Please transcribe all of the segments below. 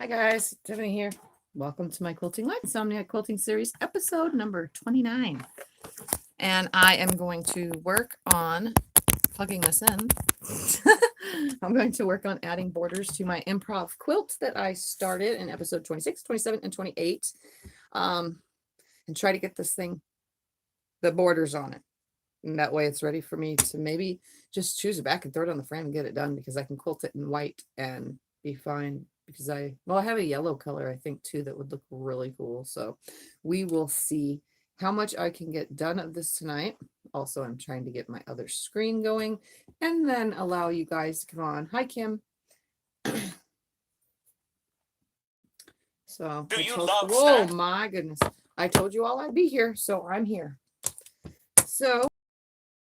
Hi guys, Tiffany here. Welcome to my Quilting Live Insomniac Quilting Series, episode number 29. And I am going to work on plugging this in. I'm going to work on adding borders to my improv quilt that I started in episode 26, 27, and 28. And try to get this thing, the borders on it. And that way it's ready for me to maybe just choose it back and throw it on the frame and get it done, because I can quilt it in white and be fine. Because I have a yellow color, I think, too, that would look really cool. So we will see how much I can get done of this tonight. Also, I'm trying to get my other screen going and then allow you guys to come on. Hi, Kim. So, oh my goodness. I told you all I'd be here, so I'm here. So,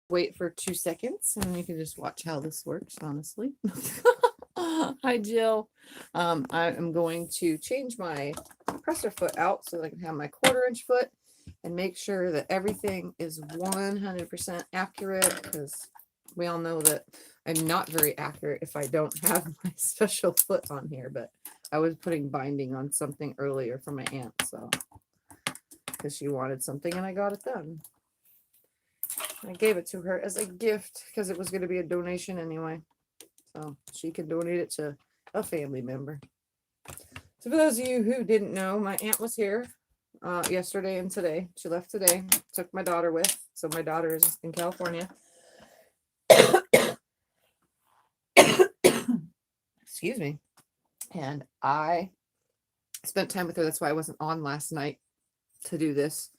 wait for 2 seconds and you can just watch how this works, honestly. Hi, Jill. I am going to change my presser foot out so that I can have my 1/4-inch foot and make sure that everything is 100% accurate, because we all know that I'm not very accurate if I don't have my special foot on here. But I was putting binding on something earlier for my aunt, so because she wanted something and I got it done. I gave it to her as a gift because it was going to be a donation anyway. So she can donate it to a family member. So for those of you who didn't know, my aunt was here yesterday and today. She left today, took my daughter with. So my daughter is in California. Excuse me. And I spent time with her. That's why I wasn't on last night to do this.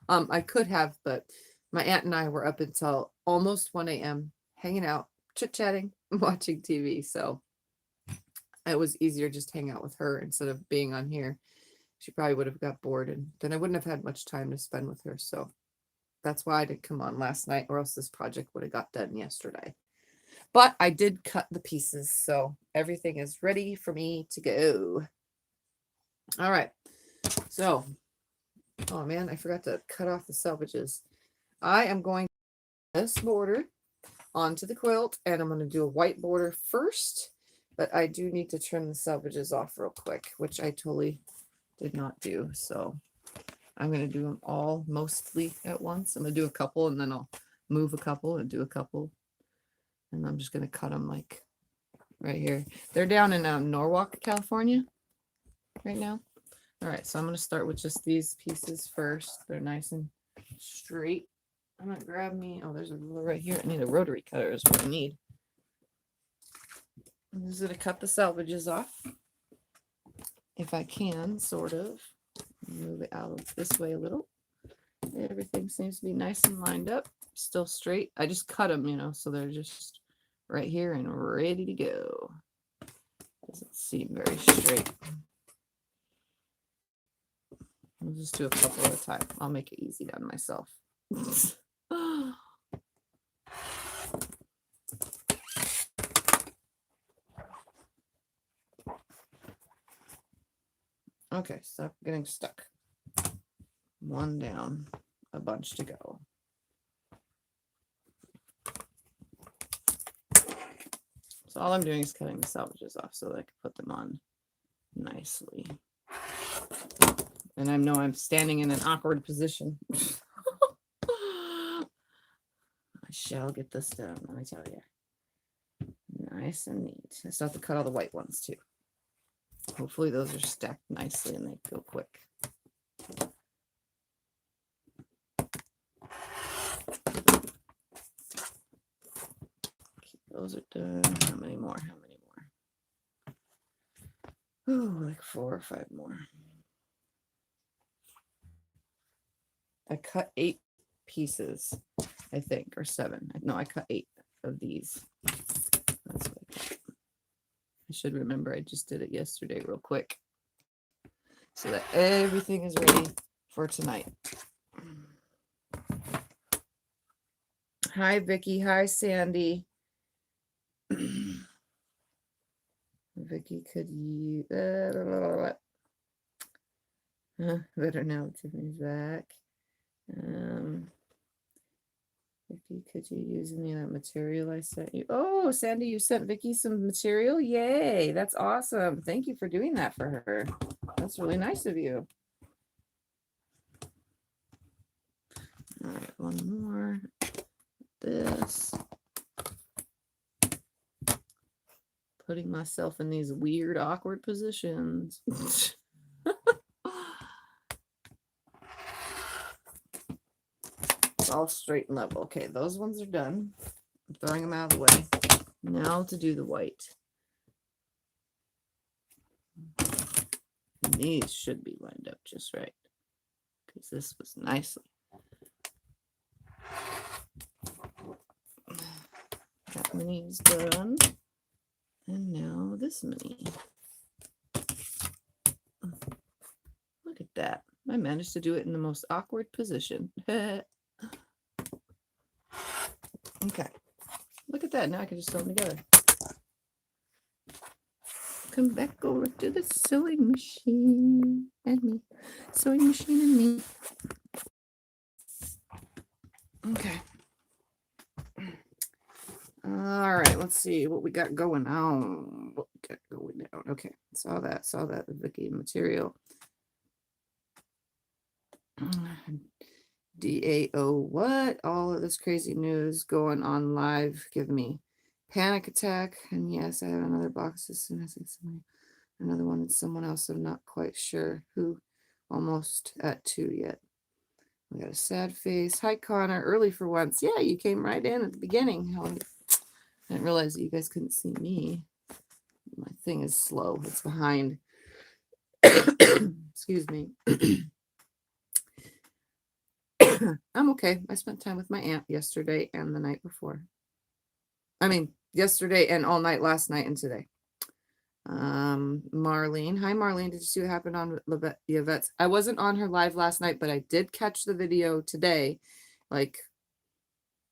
I could have, but my aunt and I were up until almost 1 a.m. hanging out, chit-chatting, watching TV. So it was easier just hang out with her instead of being on here. She probably would have got bored, and then I wouldn't have had much time to spend with her. So that's why I didn't come on last night, or else this project would have got done yesterday. But I did cut the pieces, so everything is ready for me to go. All right. So, oh man, I forgot to cut off the selvages. I am going to this border onto the quilt, and I'm going to do a white border first, but I do need to trim the selvages off real quick, which I totally did not do. So I'm going to do them all mostly at once. I'm going to do a couple and then I'll move a couple and do a couple, and I'm just going to cut them like right here. They're down in Norwalk, California right now. All right, so I'm going to start with just these pieces first. They're nice and straight. I'm going to grab me, oh, there's a ruler right here. I need a rotary cutter is what I need. I'm just going to cut the selvages off if I can, sort of. Move it out this way a little. Everything seems to be nice and lined up, still straight. I just cut them, so they're just right here and ready to go. Doesn't seem very straight. I'll just do a couple at a time. I'll make it easy on myself. Okay, stop getting stuck. One down, a bunch to go. So all I'm doing is cutting the selvages off so that I can put them on nicely. And I know I'm standing in an awkward position. I shall get this done, let me tell you. Nice and neat. I still have to cut all the white ones too. Hopefully those are stacked nicely and they go quick. Those are done. How many more? How many more? Oh, like 4 or 5 more. I cut 8 pieces, I think, or 7. No, I cut 8 of these. That's what I cut. I should remember I just did it yesterday real quick so that everything is ready for tonight. Hi, Vicky. Hi, Sandy. Vicky, could you better now Tiffany's back. Vicky, could you use any of that material I sent you? Oh, Sandy, you sent Vicky some material? Yay, that's awesome. Thank you for doing that for her. That's really nice of you. All right, one more. This. Putting myself in these weird, awkward positions. It's all straight and level. Okay, those ones are done. I'm throwing them out of the way. Now to do the white. And these should be lined up just right, because this was nicely. That many is done. And now this many. Look at that. I managed to do it in the most awkward position. Okay. Look at that. Now I can just sew them together. Come back over to the sewing machine and me. Sewing machine and me. Okay. All right, let's see what we got going on. What we got going down. Okay, saw that Vicky material. DAO, what? All of this crazy news going on live give me panic attack. And yes, I have another box as soon as it's another one. It's someone else. I'm not quite sure who. Almost at 2 yet. We got a sad face. Hi, Connor. Early for once. Yeah, you came right in at the beginning. I didn't realize that you guys couldn't see me. My thing is slow. It's behind. Excuse me. I'm okay. I spent time with my aunt yesterday and the night before. I mean, yesterday and all night last night and today. Marlene. Hi, Marlene. Did you see what happened on Yvette's? I wasn't on her live last night, but I did catch the video today. Like,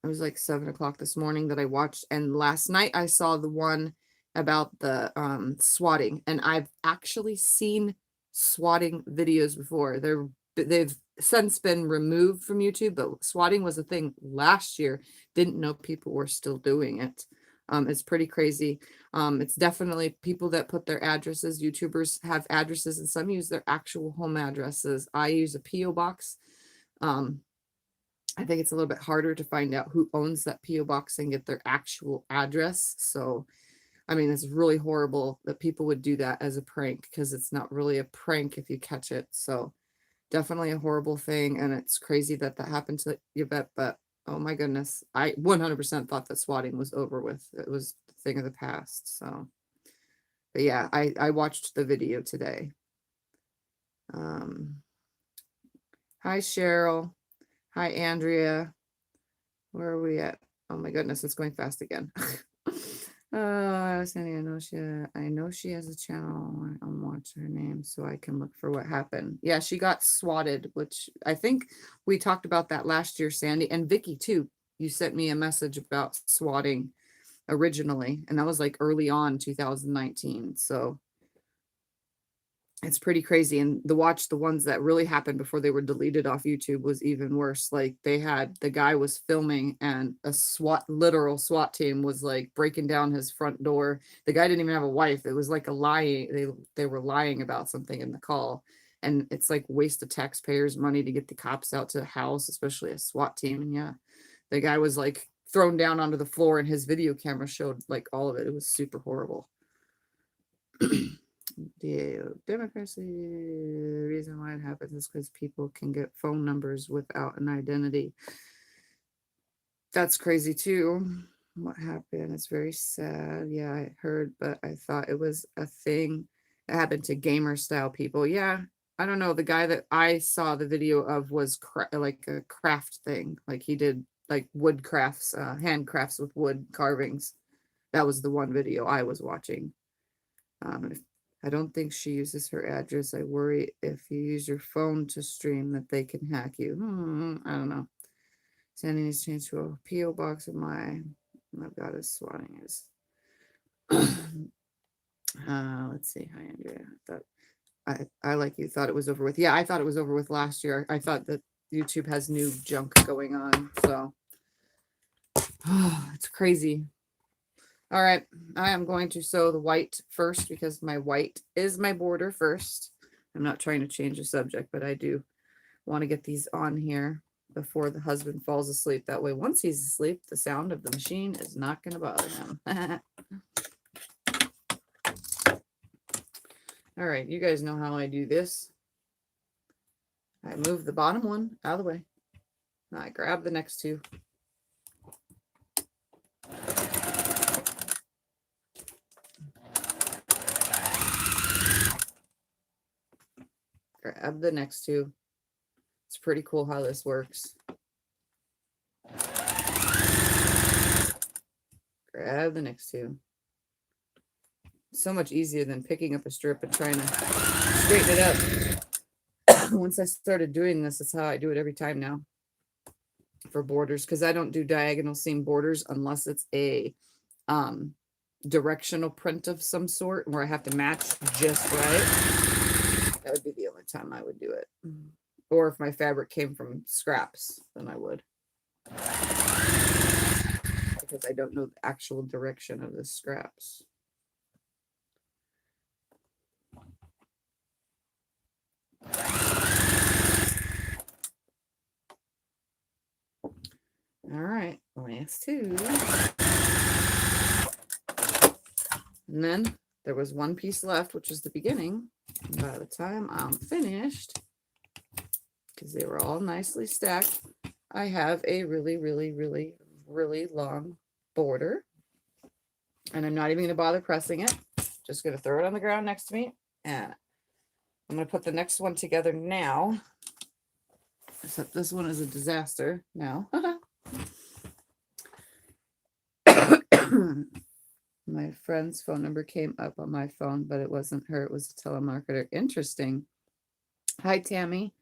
it was like 7 o'clock this morning that I watched. And last night I saw the one about the swatting. And I've actually seen swatting videos before. They've since been removed from YouTube, but swatting was a thing last year. Didn't know people were still doing it. It's pretty crazy. It's definitely people that put their addresses. YouTubers have addresses and some use their actual home addresses. I use a P.O. box. I think it's a little bit harder to find out who owns that P.O. box and get their actual address. So, I mean, it's really horrible that people would do that as a prank, because it's not really a prank if you catch it. So definitely a horrible thing. And it's crazy that that happened to Yvette, but oh my goodness, I 100% thought that swatting was over with. It was the thing of the past. So, but yeah, I watched the video today. Hi, Cheryl. Hi, Andrea. Where are we at? Oh my goodness, it's going fast again. Sandy, I know she has a channel. I'll watch her name so I can look for what happened. Yeah, she got swatted, which I think we talked about that last year, Sandy, and Vicky too. You sent me a message about swatting originally, and that was like early on 2019. So it's pretty crazy. And the ones that really happened before they were deleted off YouTube was even worse. Like the guy was filming and a literal SWAT team was like breaking down his front door. The guy didn't even have a wife. It was like a lying. They were lying about something in the call. And it's like waste of taxpayers' money to get the cops out to the house, especially a SWAT team. And yeah, the guy was like thrown down onto the floor and his video camera showed like all of it. It was super horrible. The democracy, the reason why it happens is because people can get phone numbers without an identity. That's crazy too. What happened? It's very sad. Yeah, I heard, but I thought it was a thing that happened to gamer style people. Yeah, I don't know. The guy that I saw the video of was like a craft thing. Like he did like wood crafts, hand crafts with wood carvings. That was the one video I was watching. I don't think she uses her address. I worry if you use your phone to stream that they can hack you. I don't know. Sending is changed to a P.O. box of mine. I've got his swatting is. Let's see. Hi, Andrea. I like you thought it was over with. Yeah, I thought it was over with last year. I thought that YouTube has new junk going on. So It's crazy. All right, I am going to sew the white first because my white is my border first. I'm not trying to change the subject, but I do want to get these on here before the husband falls asleep. That way, once he's asleep, the sound of the machine is not going to bother him. All right, you guys know how I do this. I move the bottom one out of the way. I grab the next two. Grab the next two. It's pretty cool how this works. Grab the next two. So much easier than picking up a strip and trying to straighten it up. Once I started doing this, that's how I do it every time now for borders, because I don't do diagonal seam borders unless it's a directional print of some sort where I have to match just right. That would be the only time I would do it. Or if my fabric came from scraps, then I would. Because I don't know the actual direction of the scraps. All right, last two. And then there was one piece left, which is the beginning. And by the time I'm finished, because they were all nicely stacked, I have a really, really, really, really long border. And I'm not even going to bother pressing it. Just going to throw it on the ground next to me. And I'm going to put the next one together now. Except this one is a disaster now. My friend's phone number came up on my phone, but it wasn't her. It was a telemarketer. Interesting. Hi, Tammy.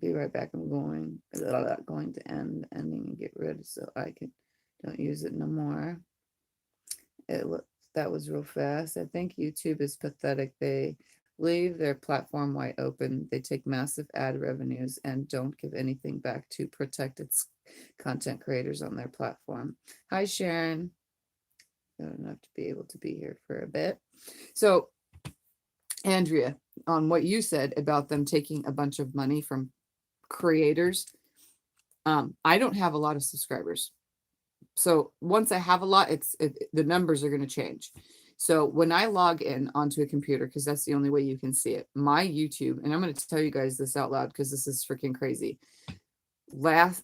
Be right back. I'm going to ending and get rid so I don't use it no more. That was real fast. I think YouTube is pathetic. They leave their platform wide open. They take massive ad revenues and don't give anything back to protect its content creators on their platform. Hi, Sharon. I don't have to be able to be here for a bit. So, Andrea, on what you said about them taking a bunch of money from creators, I don't have a lot of subscribers. So once I have a lot, the numbers are going to change. So when I log in onto a computer, because that's the only way you can see it, my YouTube, and I'm going to tell you guys this out loud because this is freaking crazy. But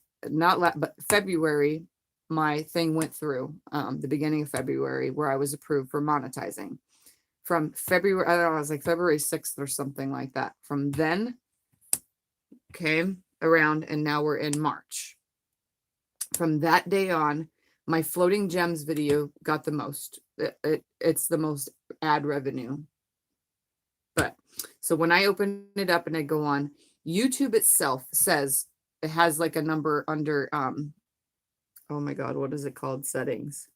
February, my thing went through the beginning of February where I was approved for monetizing. From February, I don't know, it was like February 6th or something like that. From then came around and now we're in March. From that day on, my floating gems video got the most. It's the most ad revenue. But so when I open it up and I go on, YouTube itself says it has like a number under oh my god, what is it called? Settings.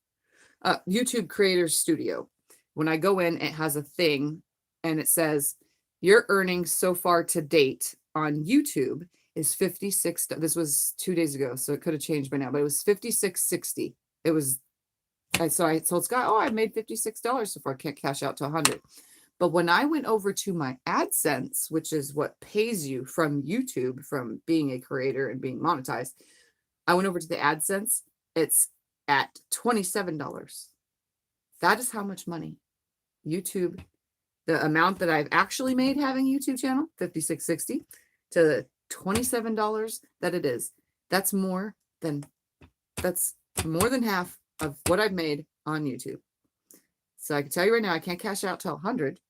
YouTube Creators Studio. When I go in, it has a thing and it says your earnings so far to date on YouTube is 56. This was 2 days ago, so it could have changed by now, but it was 56.60. It was, so I told Scott, oh, I made $56 so far. I can't cash out to 100. But when I went over to my AdSense, which is what pays you from YouTube from being a creator and being monetized, I went over to the AdSense. It's at $27. That is how much money YouTube, the amount that I've actually made having a YouTube channel, $56.60 to the $27 that it is. That's more than half of what I've made on YouTube. So I can tell you right now, I can't cash out till 100.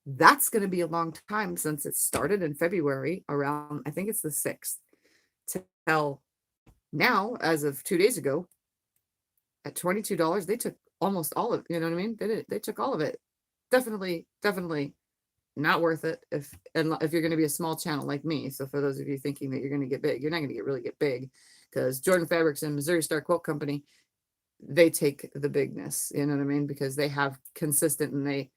That's going to be a long time since it started in February around, I think it's the 6th, till now, as of 2 days ago, at $22, they took almost all of, you know what I mean? They took all of it. Definitely not worth it if you're going to be a small channel like me. So for those of you thinking that you're going to get big, you're not going to really get big, because Jordan Fabrics and Missouri Star Quilt Company, they take the bigness, you know what I mean? Because they have consistent and they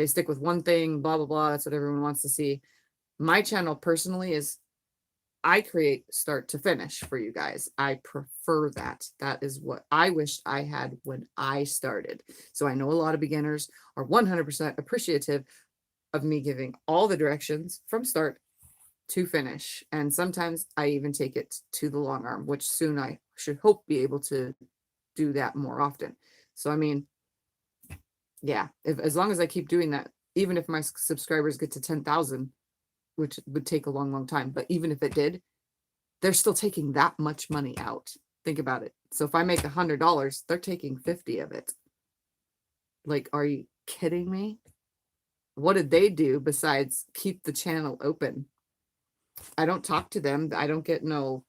stick with one thing, blah, blah, blah. That's what everyone wants to see. My channel personally is I create start to finish for you guys. I prefer that. That is what I wished I had when I started. So I know a lot of beginners are 100% appreciative of me giving all the directions from start to finish. And sometimes I even take it to the long arm, which soon I should hope be able to do that more often. So, I mean, yeah, as long as I keep doing that, even if my subscribers get to 10,000, which would take a long, long time, but even if it did, they're still taking that much money out. Think about it. So if I make $100, they're taking 50 of it. Like, are you kidding me? What did they do besides keep the channel open? I don't talk to them. I don't get no,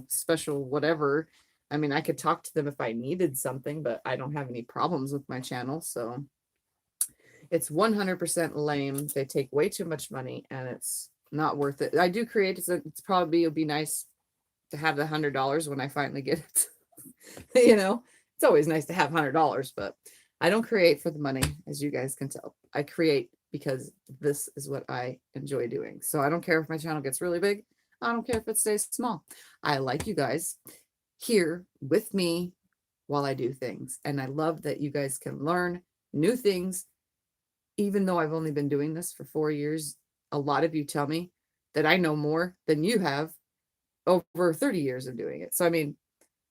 special whatever. I mean, I could talk to them if I needed something, but I don't have any problems with my channel. So it's 100% lame. They take way too much money and it's not worth it. I do create, it's probably, it'll be nice to have the $100 when I finally get it. It's always nice to have $100, but I don't create for the money, as you guys can tell. I create because this is what I enjoy doing. So I don't care if my channel gets really big. I don't care if it stays small. I like you guys here with me while I do things. And I love that you guys can learn new things. Even though I've only been doing this for 4 years, a lot of you tell me that I know more than you have over 30 years of doing it. So, I mean,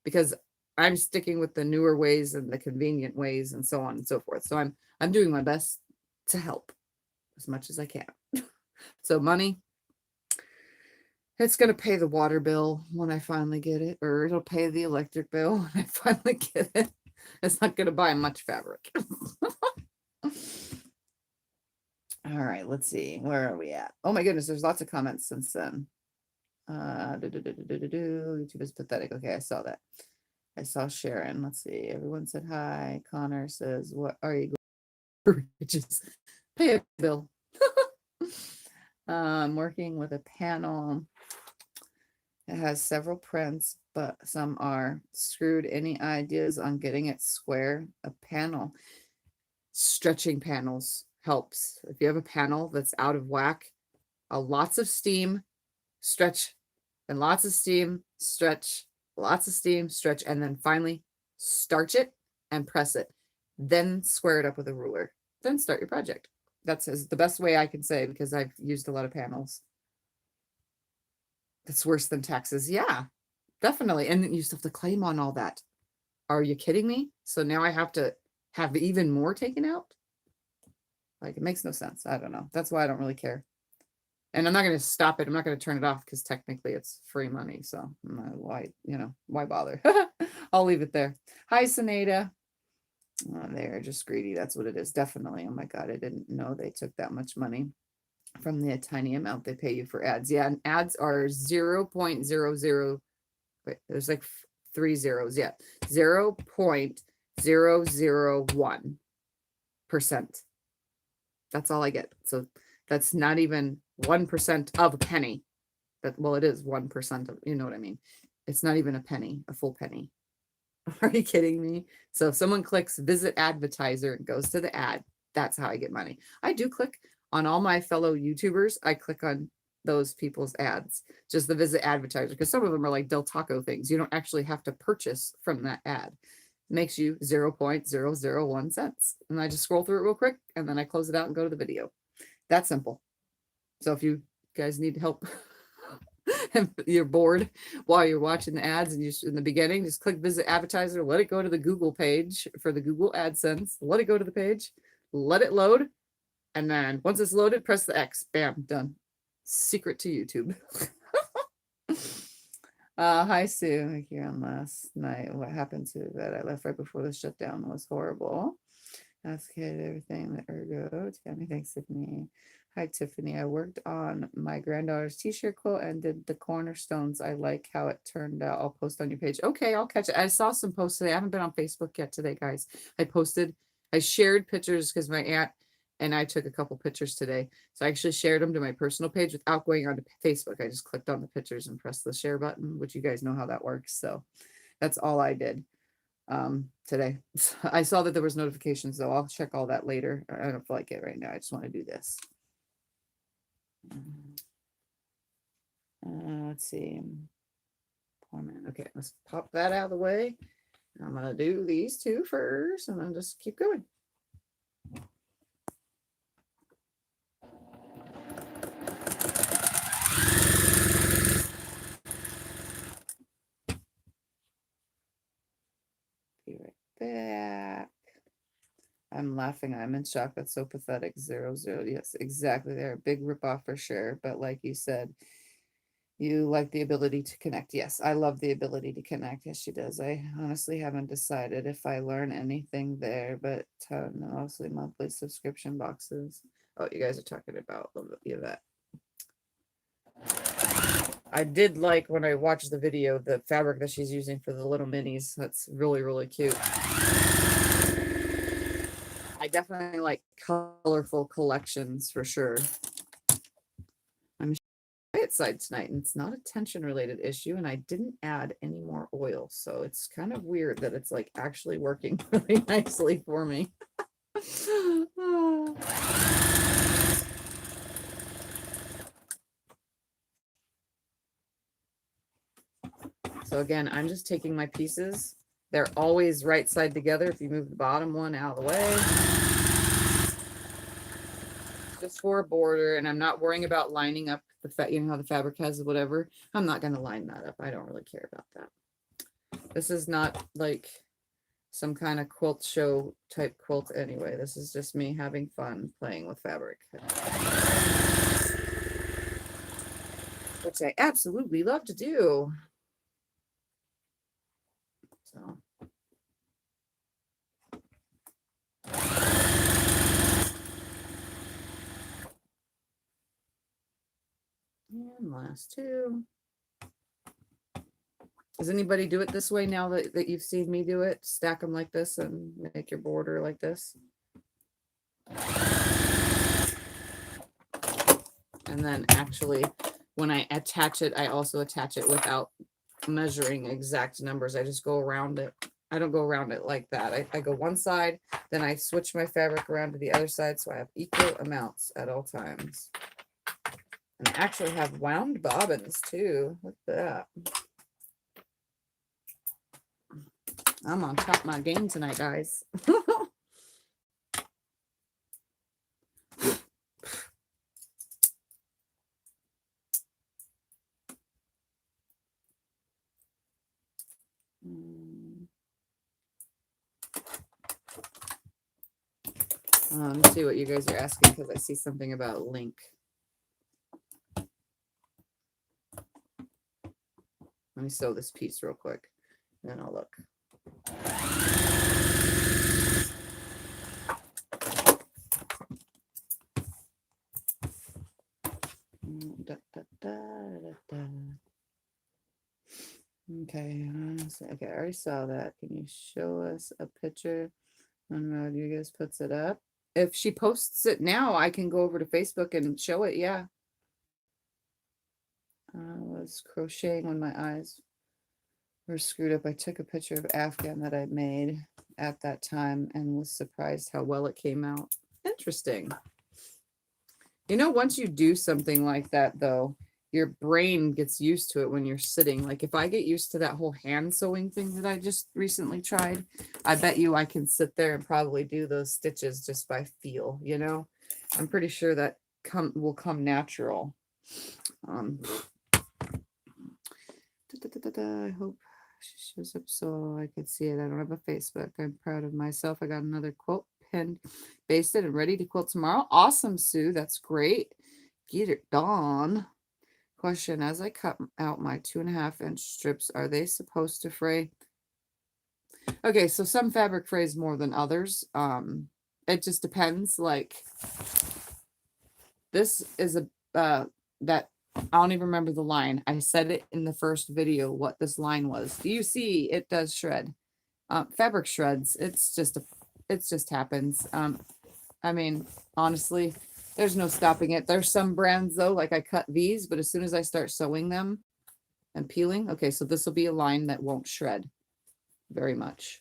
because I'm sticking with the newer ways and the convenient ways and so on and so forth. So I'm doing my best to help as much as I can. So money, it's going to pay the water bill when I finally get it, or it'll pay the electric bill when I finally get it. It's not going to buy much fabric. All right, let's see. Where are we at? Oh my goodness, there's lots of comments since then. YouTube is pathetic. Okay, I saw that. I saw Sharon. Let's see. Everyone said hi. Connor says, what are you going to just pay a bill? I'm working with a panel. It has several prints, but some are screwed. Any ideas on getting it square? A panel. Stretching panels helps. If you have a panel that's out of whack, lots of steam, stretch, and lots of steam, stretch, lots of steam, stretch, and then finally starch it and press it. Then square it up with a ruler. Then start your project. That's the best way I can say, because I've used a lot of panels. That's worse than taxes. Yeah, definitely. And you still have to claim on all that. Are you kidding me? So now I have to have even more taken out? Like, it makes no sense. I don't know. That's why I don't really care. And I'm not going to stop it. I'm not going to turn it off because technically it's free money. So why bother? I'll leave it there. Hi, Senada. Oh, they're just greedy. That's what it is. Definitely. Oh my God. I didn't know they took that much money from the tiny amount they pay you for ads. Yeah. And ads are 0.00. Wait, there's like 3 zeros. Yeah. 0.001%. That's all I get. So that's not even 1% of a penny. Well, it is 1% of, you know what I mean? It's not even a penny, a full penny. Are you kidding me? So if someone clicks visit advertiser and goes to the ad, that's how I get money. I do click on all my fellow YouTubers. I click on those people's ads, just the visit advertiser, because some of them are like Del Taco things. You don't actually have to purchase from that ad. It makes you 0.001 cents. And I just scroll through it real quick and then I close it out and go to the video. That simple. So if you guys need help and you're bored while you're watching the ads and you in the beginning, just click visit advertiser, let it go to the Google page for the Google AdSense, let it go to the page, let it load, and then once it's loaded, press the X. Bam, done. Secret to YouTube. Hi Sue, here on last night. What happened to that? I left right before the shutdown. Was horrible. Asked everything that ergo. Tammy, thanks Tiffany. Hi Tiffany. I worked on my granddaughter's t-shirt quilt and did the cornerstones. I like how it turned out. I'll post on your page. Okay, I'll catch it. I saw some posts today. I haven't been on Facebook yet today, guys. I shared pictures because my aunt and I took a couple pictures today. So I actually shared them to my personal page without going onto Facebook. I just clicked on the pictures and pressed the share button, which you guys know how that works. So that's all I did today. I saw that there was notifications though. I'll check all that later. I don't feel like it right now. I just want to do this. let's see. Oh man, okay, let's pop that out of the way. I'm gonna do these two first and then just keep going. Be right back. I'm laughing. I'm in shock. That's so pathetic. 0, 0. Yes, exactly. They're a big ripoff for sure. But like you said, you like the ability to connect. Yes, I love the ability to connect. Yes, she does. I honestly haven't decided if I learn anything there, but mostly monthly subscription boxes. Oh, you guys are talking about that. I did like when I watched the video, the fabric that she's using for the little minis. That's really, really cute. I definitely like colorful collections for sure. I'm quiet side tonight, and it's not a tension related issue, and I didn't add any more oil, so it's kind of weird that it's like actually working really nicely for me. So again, I'm just taking my pieces. They're always right side together. If you move the bottom one out of the way, just for a border, and I'm not worrying about lining up the you know how the fabric has whatever. I'm not going to line that up. I don't really care about that. This is not like some kind of quilt show type quilt anyway. This is just me having fun playing with fabric, which I absolutely love to do. So and last two. Does anybody do it this way now that you've seen me do it? Stack them like this and make your border like this. And then actually, when I attach it, I also attach it without measuring exact numbers. I just go around it. I don't go around it like that. I go one side, then I switch my fabric around to the other side so I have equal amounts at all times. And I actually have wound bobbins too. Look at that. I'm on top of my game tonight, guys. Let me see what you guys are asking because I see something about link. Let me sew this piece real quick, and then I'll look. Okay, okay, I already saw that. Can you show us a picture when Rodriguez puts it up? If she posts it now, I can go over to Facebook and show it. Yeah. I was crocheting when my eyes were screwed up. I took a picture of Afghan that I made at that time and was surprised how well it came out. Interesting. You know, once you do something like that, though, your brain gets used to it when you're sitting. Like if I get used to that whole hand sewing thing that I just recently tried, I bet you I can sit there and probably do those stitches just by feel, you know? I'm pretty sure that will come natural. I hope she shows up so I could see it. I don't have a Facebook. I'm proud of myself. I got another quilt pinned, basted, and ready to quilt tomorrow. Awesome, Sue. That's great. Get it done. Question: as I cut out my 2.5-inch strips, are they supposed to fray? Okay, so some fabric frays more than others. It just depends. Like this is a that I don't even remember the line. I said it in the first video what this line was. Do you see it does shred? Fabric shreds. It just happens. I mean, honestly, there's no stopping it. There's some brands though, like I cut these, but as soon as I start sewing them and peeling, okay, so this will be a line that won't shred very much.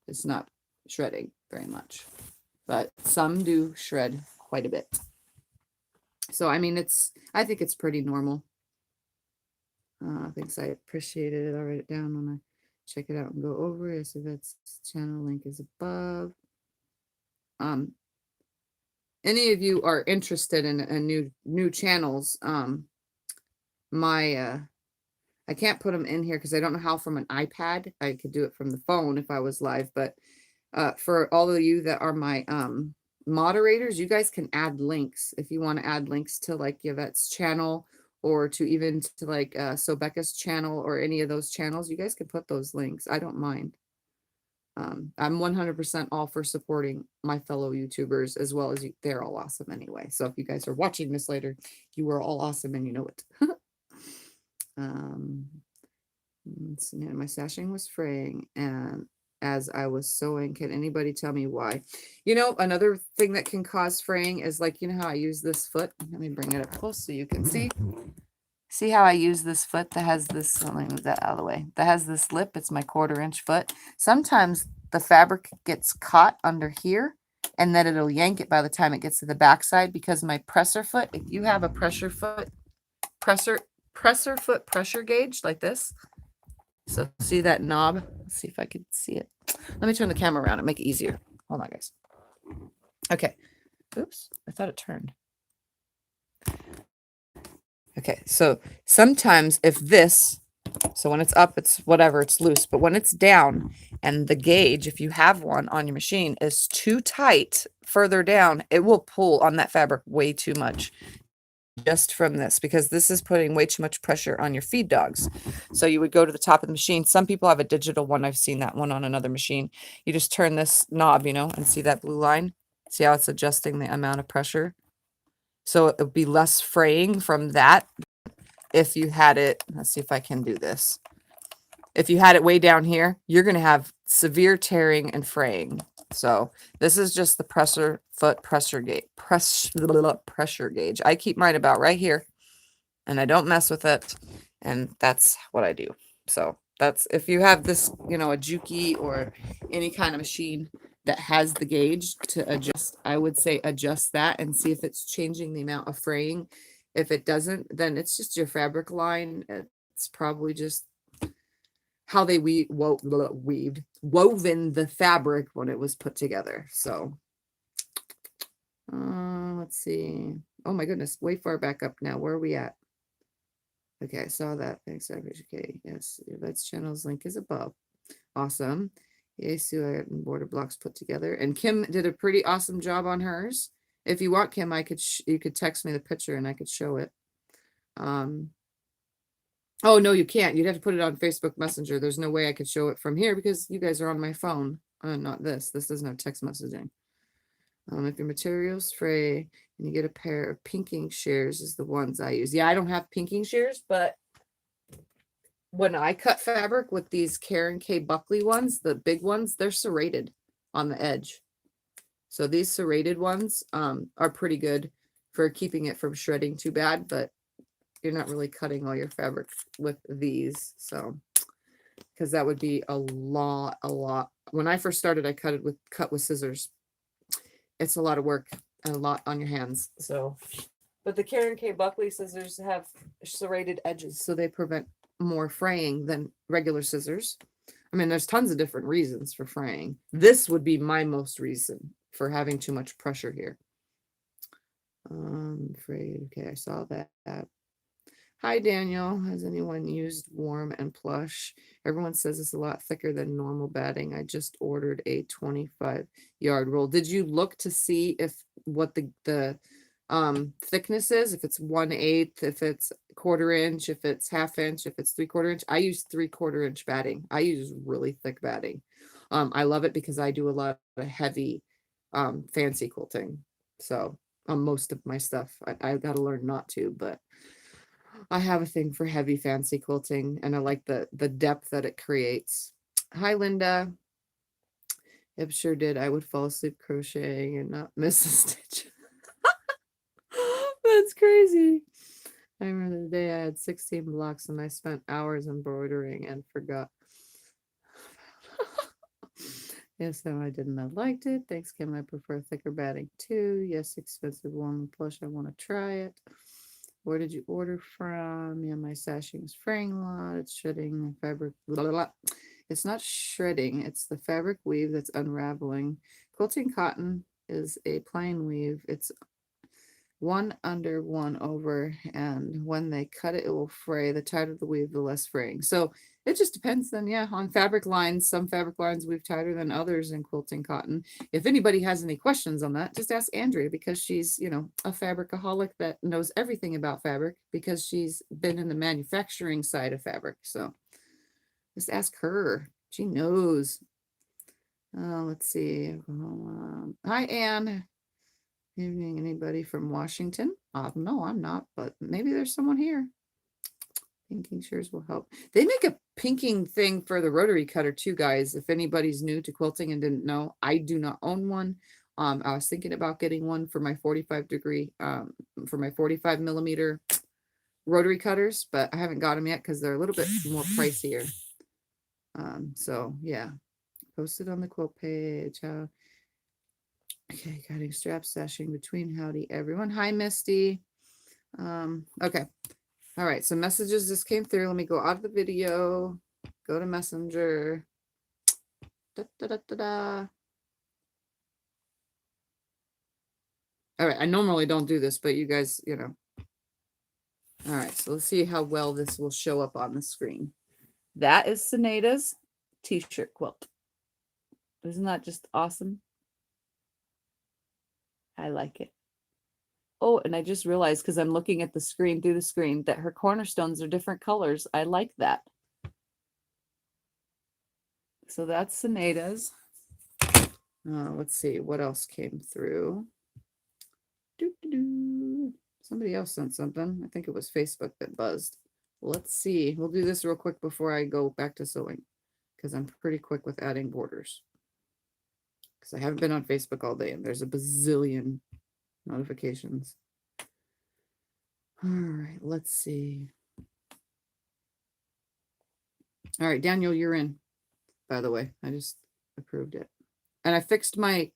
It's not shredding very much, but some do shred quite a bit. So, I mean, I think it's pretty normal. Thanks, I appreciate it. I'll write it down when I check it out and go over it. So that's channel link is above. Any of you are interested in new channels, my I can't put them in here because I don't know how from an iPad. I could do it from the phone if I was live, but for all of you that are my moderators, you guys can add links if you want to add links to like Yvette's channel or to even to like Sobecca's channel or any of those channels. You guys can put those links. I don't mind. I'm 100% all for supporting my fellow YouTubers as well as you. They're all awesome anyway. So if you guys are watching this later, you are all awesome and you know it. My sashing was fraying, and as I was sewing, can anybody tell me why? You know, another thing that can cause fraying is like, you know how I use this foot? Let me bring it up close so you can see. See how I use this foot that has this, let me move that out of the way, that has this lip. It's my 1/4 inch foot. Sometimes the fabric gets caught under here and then it'll yank it by the time it gets to the back side because my presser foot, if you have a presser foot pressure gauge like this. So see that knob? Let's see if I can see it. Let me turn the camera around and make it easier. Hold on, guys. Okay. Oops, I thought it turned. Okay, so sometimes if this, so when it's up, it's whatever, it's loose. But when it's down and the gauge, if you have one on your machine, is too tight further down, it will pull on that fabric way too much just from this, because this is putting way too much pressure on your feed dogs. So you would go to the top of the machine. Some people have a digital one. I've seen that one on another machine. You just turn this knob, you know, and see that blue line? See how it's adjusting the amount of pressure? So it would be less fraying from that if you had it. Let's see if I can do this. If you had it way down here, you're going to have severe tearing and fraying. So this is just the pressure foot pressure gauge. Pressure gauge. I keep mine about right here, and I don't mess with it. And that's what I do. So that's, if you have this, you know, a Juki or any kind of machine that has the gauge to adjust, I would say adjust that and see if it's changing the amount of fraying. If it doesn't, then it's just your fabric line. It's probably just how they woven the fabric when it was put together. So let's see. Oh my goodness, way far back up now. Where are we at? Okay, I saw that. Thanks. Okay, yes, Yvette's channel's link is above. Awesome. Yay, Sue, I got border blocks put together, and Kim did a pretty awesome job on hers. If you want, Kim, I could you could text me the picture and I could show it. Oh no, you can't. You'd have to put it on Facebook Messenger. There's no way I could show it from here because you guys are on my phone. Not this. This doesn't have text messaging. If your material's fray and you get a pair of pinking shears, is the ones I use. Yeah, I don't have pinking shears, but when I cut fabric with these Karen K. Buckley ones, the big ones, they're serrated on the edge. So these serrated ones are pretty good for keeping it from shredding too bad, but you're not really cutting all your fabric with these. So, because that would be a lot. When I first started, I cut with scissors. It's a lot of work and a lot on your hands. So, but the Karen K. Buckley scissors have serrated edges, so they prevent more fraying than regular scissors. I mean, there's tons of different reasons for fraying. This would be my most reason for having too much pressure here. Frayed. Okay, I saw that. Hi, Daniel. Has anyone used Warm and Plush? Everyone says it's a lot thicker than normal batting. I just ordered a 25-yard roll. Did you look to see if what the thickness is? If it's 1/8, if it's 1/4 inch, if it's 1/2 inch, if it's 3/4 inch? I use 3/4 inch batting. I use really thick batting. I love it because I do a lot of heavy fancy quilting. So most of my stuff, I got to learn not to, but I have a thing for heavy fancy quilting, and I like the depth that it creates. Hi, Linda. Yep, sure did. I would fall asleep crocheting and not miss a stitch. That's crazy. I remember the day I had 16 blocks and I spent hours embroidering and forgot. Yes, no, I didn't. I liked it. Thanks, Kim. I prefer thicker batting too. Yes, expensive, warm, and plush. I want to try it. Where did you order from? Yeah, my sashing is fraying a lot. It's shredding fabric. Blah, blah, blah. It's not shredding. It's the fabric weave that's unraveling. Quilting cotton is a plain weave. It's one under, one over, and when they cut it, it will fray. The tighter the weave, the less fraying. So it just depends then, yeah, on fabric lines. Some fabric lines weave tighter than others in quilting cotton. If anybody has any questions on that, just ask Andrea, because she's, you know, a fabricaholic that knows everything about fabric because she's been in the manufacturing side of fabric. So just ask her. She knows. Let's see. Hi, Anne. Evening, anybody from Washington? No, I'm not, but maybe there's someone here. Pinking shears will help. They make a pinking thing for the rotary cutter too, guys. If anybody's new to quilting and didn't know, I do not own one. I was thinking about getting one for my 45 degree, for my 45 millimeter rotary cutters, but I haven't got them yet because they're a little bit more pricier. So yeah, posted on the quilt page. Okay, cutting straps, sashing between. Howdy, everyone. Hi, Misty. Okay. All right, so messages just came through. Let me go out of the video, go to Messenger. Da, da, da, da, da. All right, I normally don't do this, but you guys, you know. All right, so let's see how well this will show up on the screen. That is Sineada's t-shirt quilt. Isn't that just awesome? I like it. Oh, and I just realized, because I'm looking at the screen through the screen, that her cornerstones are different colors. I like that. So that's Sineada's. Let's see what else came through. Somebody else sent something. I think it was Facebook that buzzed. Let's see. We'll do this real quick before I go back to sewing, because I'm pretty quick with adding borders. Because I haven't been on Facebook all day and there's a bazillion notifications. All right, let's see. All right, Daniel, you're in, by the way. I just approved it. And I fixed my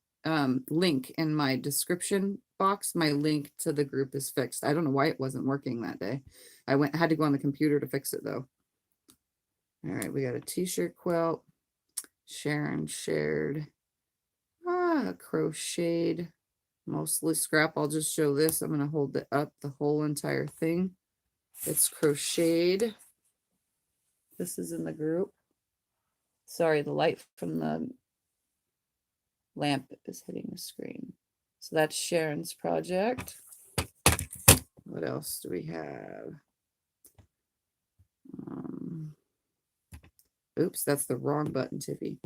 link in my description box. My link to the group is fixed. I don't know why it wasn't working that day. I had to go on the computer to fix it though. All right, we got a t-shirt quilt. Sharon shared. Crocheted. Mostly scrap. I'll just show this. I'm going to hold it up, the whole entire thing. It's crocheted. This is in the group. Sorry, the light from the lamp is hitting the screen. So that's Sharon's project. What else do we have? Oops, that's the wrong button, Tiffy.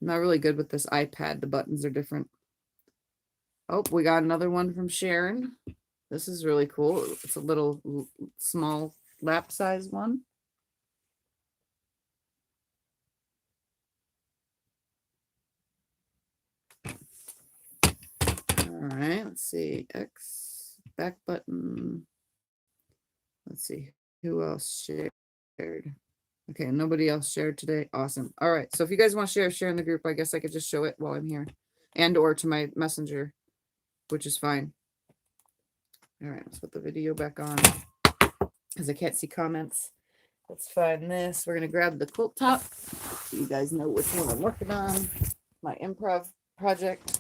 I'm not really good with this iPad. The buttons are different. Oh, we got another one from Sharon. This is really cool. It's a little small lap size one. All right, let's see. X, back button. Let's see. Who else shared? Okay, nobody else shared today. Awesome. All right, so if you guys want to share in the group, I guess I could just show it while I'm here. And or to my messenger, which is fine. All right, let's put the video back on because I can't see comments. Let's find this. We're going to grab the quilt top so you guys know which one I'm working on. My improv project.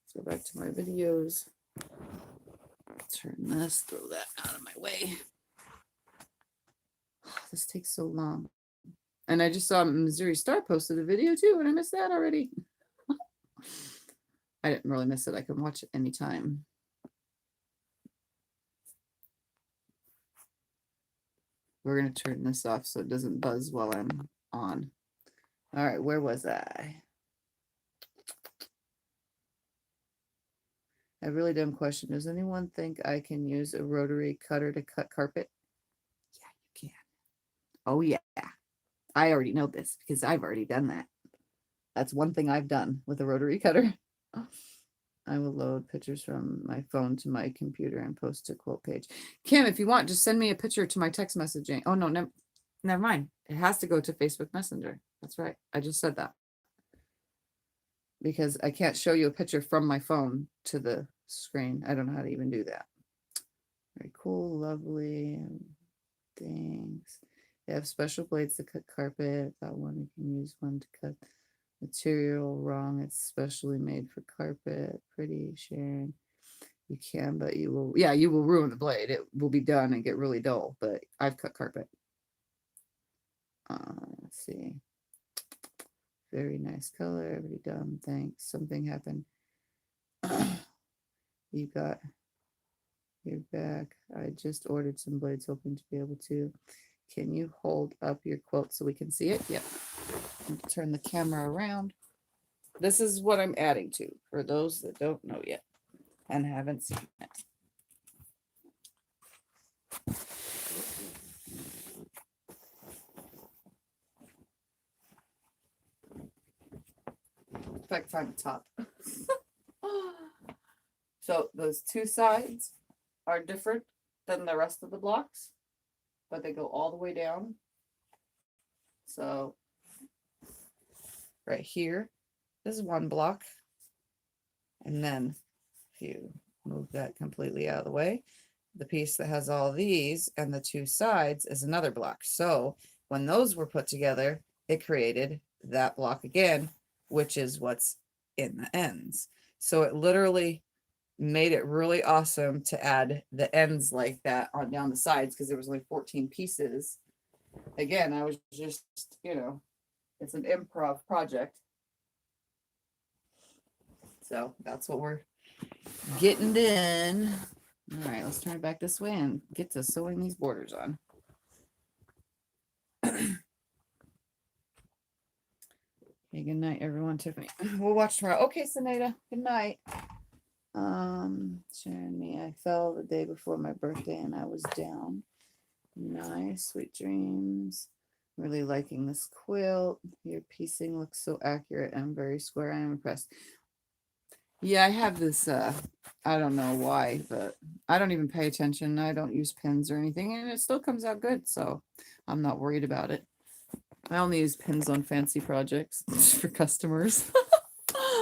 Let's go back to my videos. Turn this, throw that out of my way. This takes so long. And I just saw Missouri Star posted a video too, and I missed that already. I didn't really miss it. I can watch it anytime. We're going to turn this off so it doesn't buzz while I'm on. All right, where was I? A really dumb question. Does anyone think I can use a rotary cutter to cut carpet? Yeah, you can. Oh, yeah. I already know this because I've already done that. That's one thing I've done with a rotary cutter. I will load pictures from my phone to my computer and post to quilt page. Kim, if you want, just send me a picture to my text messaging. Oh, no, never mind. It has to go to Facebook Messenger. That's right. I just said that. Because I can't show you a picture from my phone to the screen. I don't know how to even do that. Very cool, lovely. Thanks. They have special blades to cut carpet. That one you can use one to cut material wrong. It's specially made for carpet. Pretty, Sharon. You can, but you will, yeah, you will ruin the blade. It will be done and get really dull, but I've cut carpet. Let's see. Very nice color. Every done. Thanks. Something happened. You got your back. I just ordered some blades, hoping to be able to. Can you hold up your quilt so we can see it? Yep. Turn the camera around. This is what I'm adding to for those that don't know yet and haven't seen it. If I can find the top. So those two sides are different than the rest of the blocks, but they go all the way down. So right here is one block. And then if you move that completely out of the way, the piece that has all these and the two sides is another block. So when those were put together, it created that block again, which is what's in the ends. So it literally made it really awesome to add the ends like that on down the sides, because there was only 14 pieces. Again, I was just, it's an improv project. So that's what we're getting done. All right, let's turn it back this way and get to sewing these borders on. Okay, good night, everyone. Tiffany. We'll watch tomorrow. Okay, Saneda. Good night. Sharing me. I fell the day before my birthday and I was down. Nice, sweet dreams. Really liking this quilt. Your piecing looks so accurate and very square. I am impressed. Yeah, I have this, I don't know why, but I don't even pay attention. I don't use pins or anything, and it still comes out good, so I'm not worried about it. I only use pins on fancy projects for customers.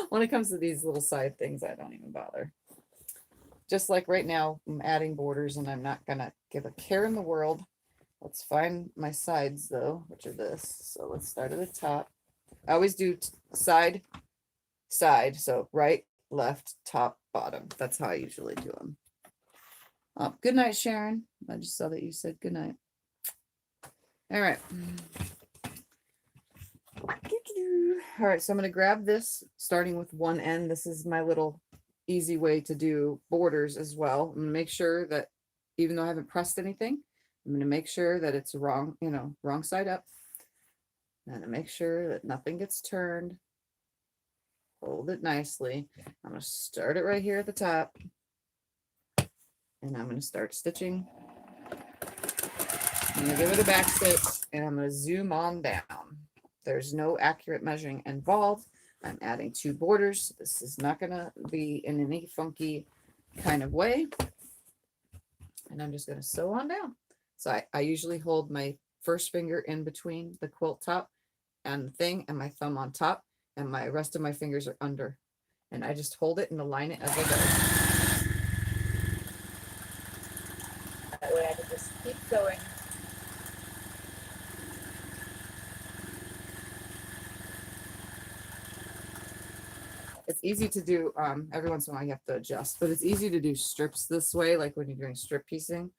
When it comes to these little side things, I don't even bother. Just like right now, I'm adding borders, and I'm not gonna give a care in the world. Let's find my sides, though, which are this. So let's start at the top. I always do side, so right, left, top, bottom. That's how I usually do them. Good night, Sharon. I just saw that you said good night. All right. All right, so I'm going to grab this starting with one end. This is my little easy way to do borders as well. I'm going to make sure that even though I haven't pressed anything, I'm going to make sure that it's wrong, wrong side up. And to make sure that nothing gets turned. Hold it nicely. I'm going to start it right here at the top. And I'm going to start stitching. I'm going to give it a back stitch and I'm going to zoom on down. There's no accurate measuring involved. I'm adding two borders. This is not going to be in any funky kind of way. And I'm just going to sew on down. So I usually hold my first finger in between the quilt top and the thing and my thumb on top. And my rest of my fingers are under. And I just hold it and align it as I go. That way I can just keep going. It's easy to do, every once in a while you have to adjust, but it's easy to do strips this way, like when you're doing strip piecing.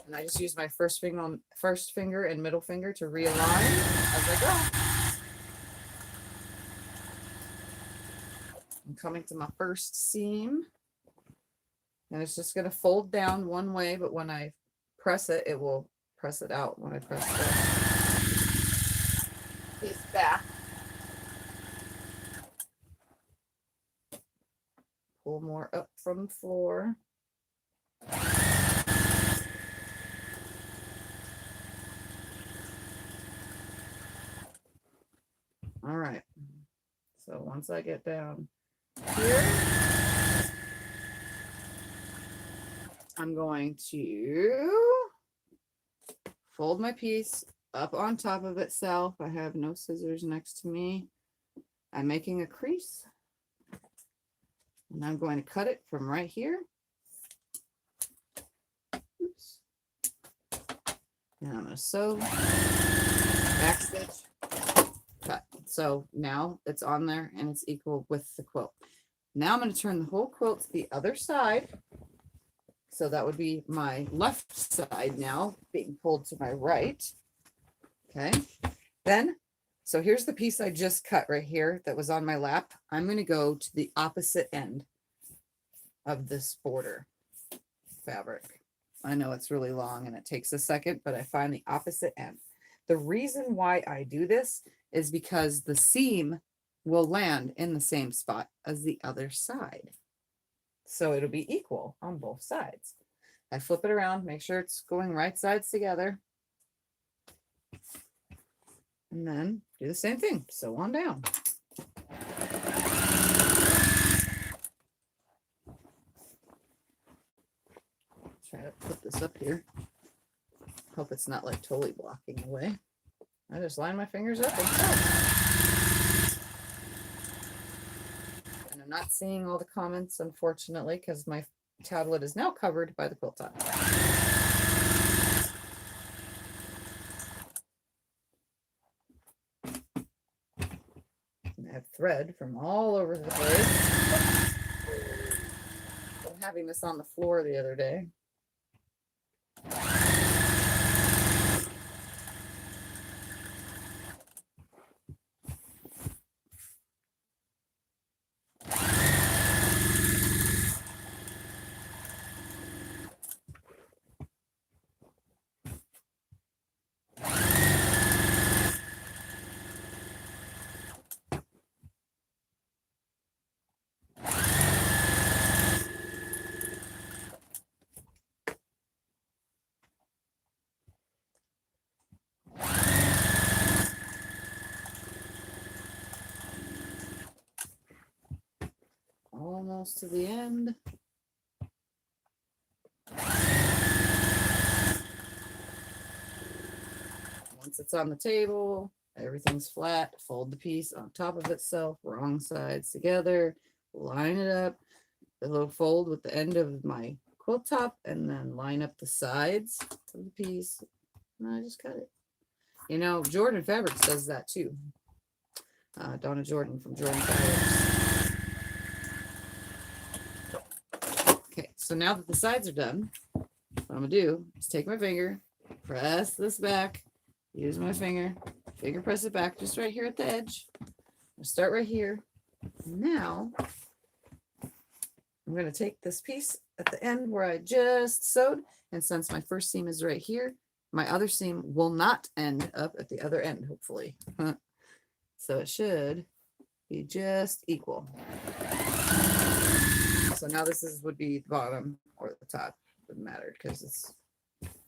And I just use my first finger and middle finger to realign as I go. I'm coming to my first seam. And it's just going to fold down one way, but when I press it, it will press it out when I press the piece back. Pull more up from the floor. All right. So once I get down here, I'm going to fold my piece up on top of itself. I have no scissors next to me. I'm making a crease. And I'm going to cut it from right here. Oops. And I'm going to sew, back stitch, cut. So now it's on there and it's equal with the quilt. Now I'm going to turn the whole quilt to the other side. So that would be my left side now being pulled to my right. Okay. Then, so here's the piece I just cut right here that was on my lap. I'm going to go to the opposite end of this border fabric. I know it's really long and it takes a second, but I find the opposite end. The reason why I do this is because the seam will land in the same spot as the other side. So it'll be equal on both sides. I flip it around, make sure it's going right sides together. And then do the same thing, sew on down. Try to put this up here. Hope it's not like totally blocking the way. I just line my fingers up and sew. And I'm not seeing all the comments, unfortunately, because my tablet is now covered by the quilt top. And I have thread from all over the place. I'm having this on the floor the other day. Almost to the end. Once it's on the table, everything's flat, fold the piece on top of itself, wrong sides together, line it up, the little fold with the end of my quilt top, and then line up the sides of the piece. And I just cut it. You know, Jordan Fabrics does that too. Donna Jordan from Jordan Fabrics. Okay, so now that the sides are done, what I'm gonna do is take my finger, press this back, use my finger press it back just right here at the edge. I'll start right here. Now, I'm gonna take this piece at the end where I just sewed, and since my first seam is right here, my other seam will not end up at the other end, hopefully. So it should be just equal. So now this would be the bottom or the top. Doesn't matter because it's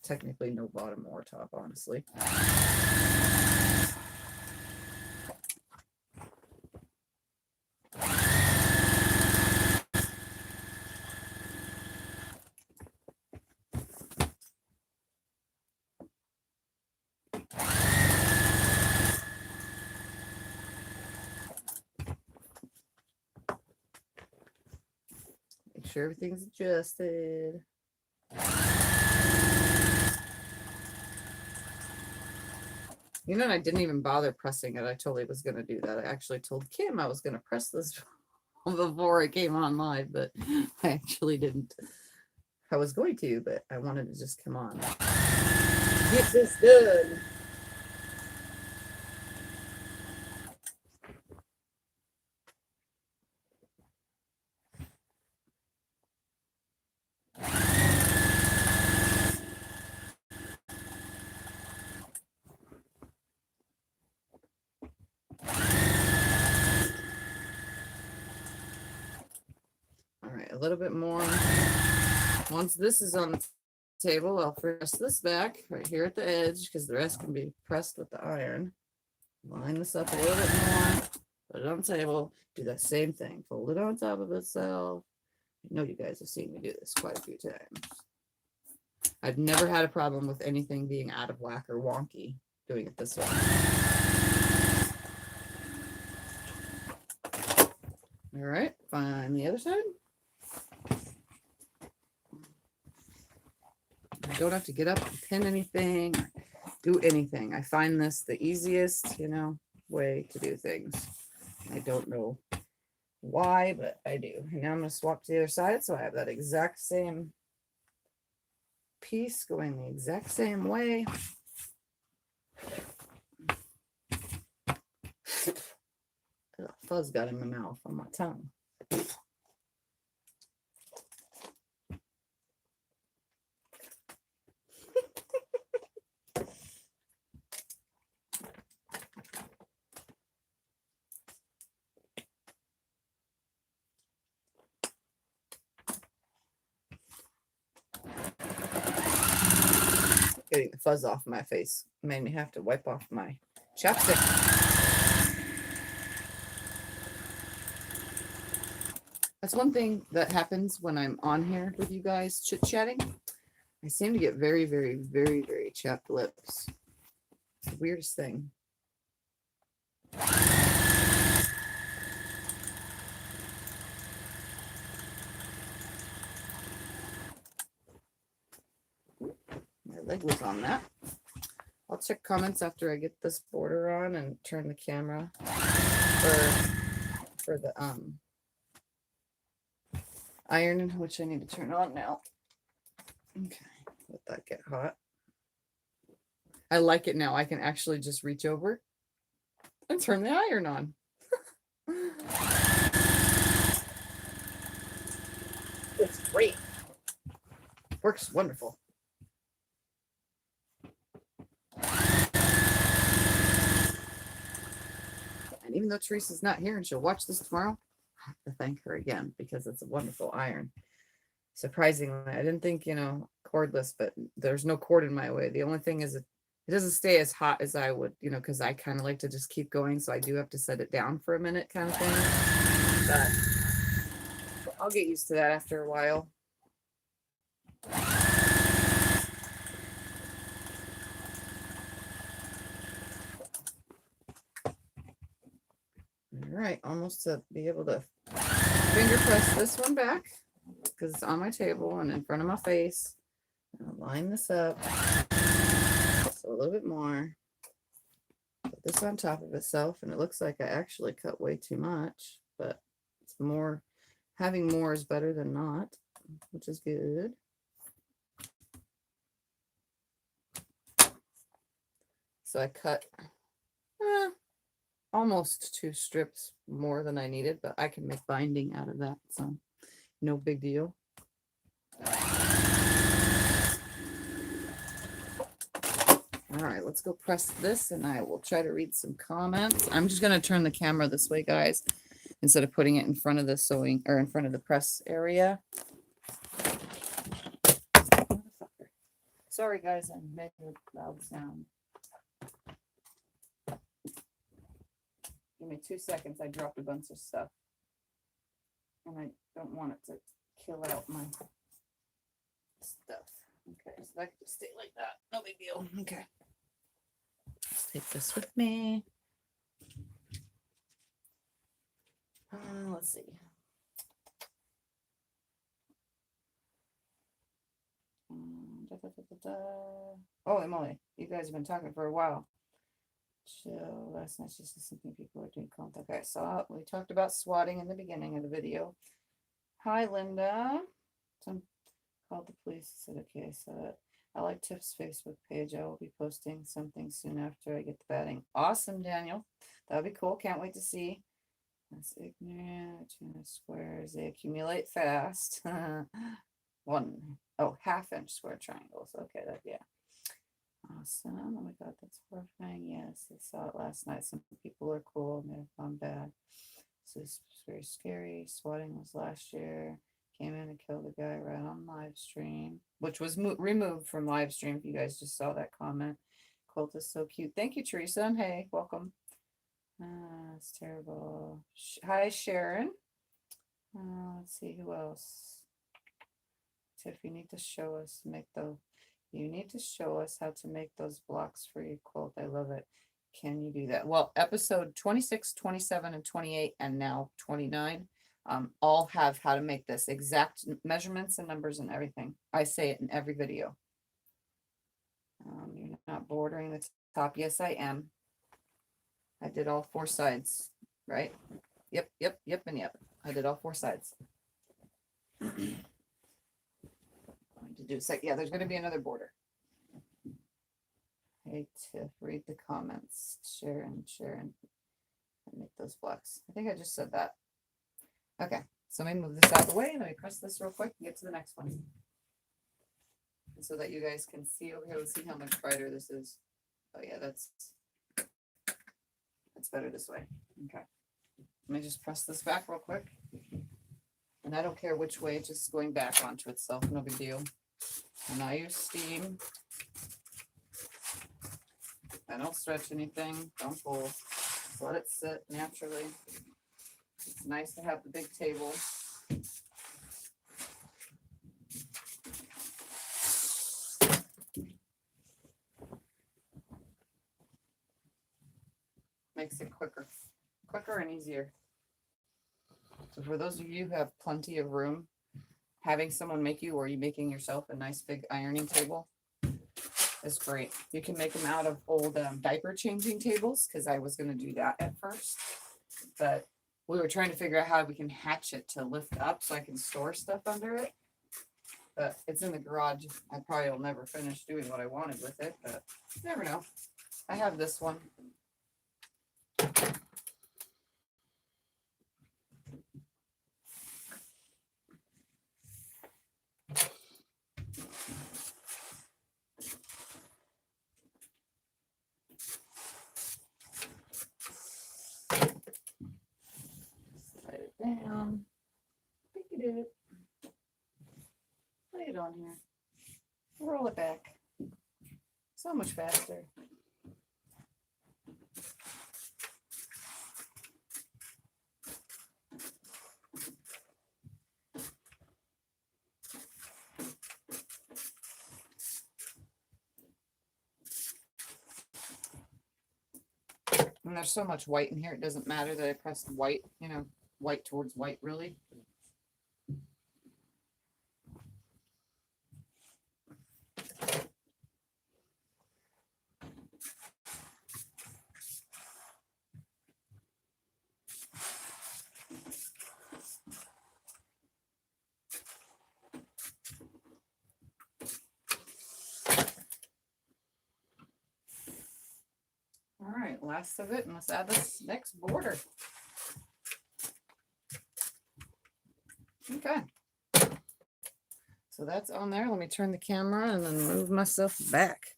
technically no bottom or top, honestly. Make sure everything's adjusted. You know, I didn't even bother pressing it. I totally was going to do that. I actually told Kim I was going to press this before it came on live, but I actually didn't. I was going to, but I wanted to just come on. Get this done. All right, a little bit more. Once this is on the table, I'll press this back right here at the edge because the rest can be pressed with the iron. Line this up a little bit more, put it on the table, do that same thing, fold it on top of itself. I know you guys have seen me do this quite a few times. I've never had a problem with anything being out of whack or wonky doing it this way. All right, find the other side. I don't have to get up and pin anything, or do anything. I find this the easiest, way to do things. I don't know why, but I do. And now I'm going to swap to the other side so I have that exact same piece going the exact same way. Fuzz got in my mouth on my tongue. Getting the fuzz off my face made me have to wipe off my chapstick. That's one thing that happens when I'm on here with you guys chit-chatting. I seem to get very, very, very, very chapped lips. It's the weirdest thing. My leg was on that. I'll check comments after I get this border on and turn the camera for the iron, which I need to turn on now. Okay, let that get hot. I like it now. I can actually just reach over and turn the iron on. It's great. Works wonderful. And even though Teresa's not here and she'll watch this tomorrow, I have to thank her again because it's a wonderful iron. Surprisingly, I didn't think, cordless, but there's no cord in my way. The only thing is it doesn't stay as hot as I would, because I kind of like to just keep going. So I do have to set it down for a minute kind of thing. But I'll get used to that after a while. All right, almost to be able to finger press this one back because it's on my table and in front of my face. I'll line this up so a little bit more. Put this on top of itself, and it looks like I actually cut way too much, but it's more. Having more is better than not, which is good. So I cut almost 2 strips more than I needed, but I can make binding out of that, so no big deal. All right, let's go press this, and I will try to read some comments. I'm just going to turn the camera this way, guys, instead of putting it in front of the sewing or in front of the press area. Sorry, guys, I made a loud sound. Give me 2 seconds. I dropped a bunch of stuff, and I don't want it to kill out my stuff. Okay, so that can just stay like that. No big deal. Okay. Let's take this with me. Let's see. Oh, Emily, you guys have been talking for a while. So last night she said something people are doing. Okay, so we talked about swatting in the beginning of the video. Hi, Linda. Some called the police. Said okay, so I like Tiff's Facebook page. I will be posting something soon after I get the batting. Awesome, Daniel. That'll be cool. Can't wait to see. That's ignorant. Squares, they accumulate fast. 1.5-inch square triangles. Okay, yeah. Awesome. Oh my God, that's horrifying. Yes, I saw it last night. Some people are cool and they've gone bad. So it's very scary. Swatting was last year. Came in and killed a guy right on live stream, which was removed from live stream. If you guys just saw that comment. Quilt is so cute. Thank you, Teresa. And hey, welcome. It's terrible. Hi, Sharon. Let's see who else. Tiff, you need to show us you need to show us how to make those blocks for your quilt. I love it. Can you do that? Well, episode 26, 27, and 28, and now 29. all have how to make this exact measurements and numbers and everything. I say it in every video. You're not bordering the top. Yes, I am. I did all 4 sides, right? Yep, and yep. I did all 4 sides. To do yeah, there's going to be another border. Hey, Tiff, read the comments. Sharon, and make those blocks. I think I just said that. Okay, so let me move this out of the way and let me press this real quick and get to the next one. And so that you guys can see over here, let's see how much brighter this is. Oh yeah, that's better this way. Okay. Let me just press this back real quick. And I don't care which way, it's just going back onto itself, no big deal. And I use steam. I don't stretch anything, don't pull. Just let it sit naturally. It's nice to have the big table. Makes it quicker and easier. So for those of you who have plenty of room, having someone make you, or you making yourself a nice big ironing table is great. You can make them out of old diaper changing tables, because I was going to do that at first, but we were trying to figure out how we can hatch it to lift up so I can store stuff under it. But it's in the garage. I probably will never finish doing what I wanted with it, but you never know. I have this one. Slide it down. Pick it up. Lay it on here. Roll it back. So much faster. And there's so much white in here, it doesn't matter that I pressed white, white towards white, really. All right, last of it, and let's add this next border. Okay. So that's on there. Let me turn the camera and then move myself back.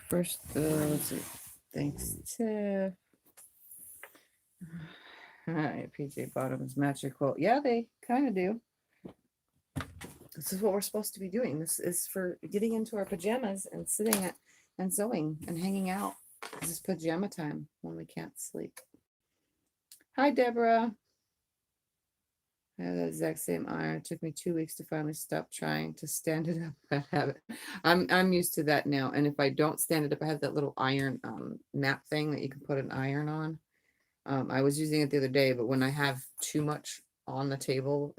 First, let's see. Thanks, Tiff. All right, PJ Bottoms match your quilt. Yeah, they kind of do. This is what we're supposed to be doing. This is for getting into our pajamas and sitting at and sewing and hanging out. This is pajama time when we can't sleep. Hi, Deborah. I have the exact same iron. It took me 2 weeks to finally stop trying to stand it up. I have it. I'm used to that now. And if I don't stand it up, I have that little iron mat thing that you can put an iron on. I was using it the other day, but when I have too much on the table,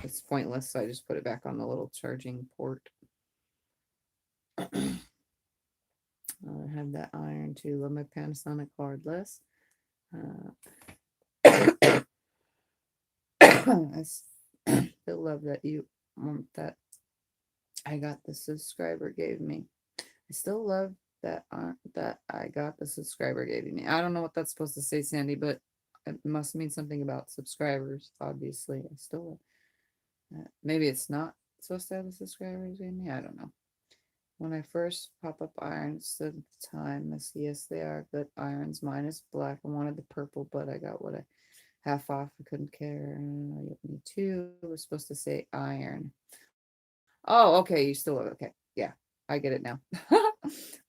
it's pointless. So I just put it back on the little charging port. I have that iron too. Love my Panasonic cordless. I still love that that I got the subscriber gave me. I still love that I got the subscriber gave me. I don't know what that's supposed to say, Sandy, but it must mean something about subscribers. Obviously, I still maybe it's not supposed to have the subscribers gave me. I don't know. When I first pop up irons at the time, yes, they are good irons. Mine is black. I wanted the purple, but I got what I half off. I couldn't care. Me too. We're supposed to say iron. Oh, okay. You still okay? Yeah, I get it now.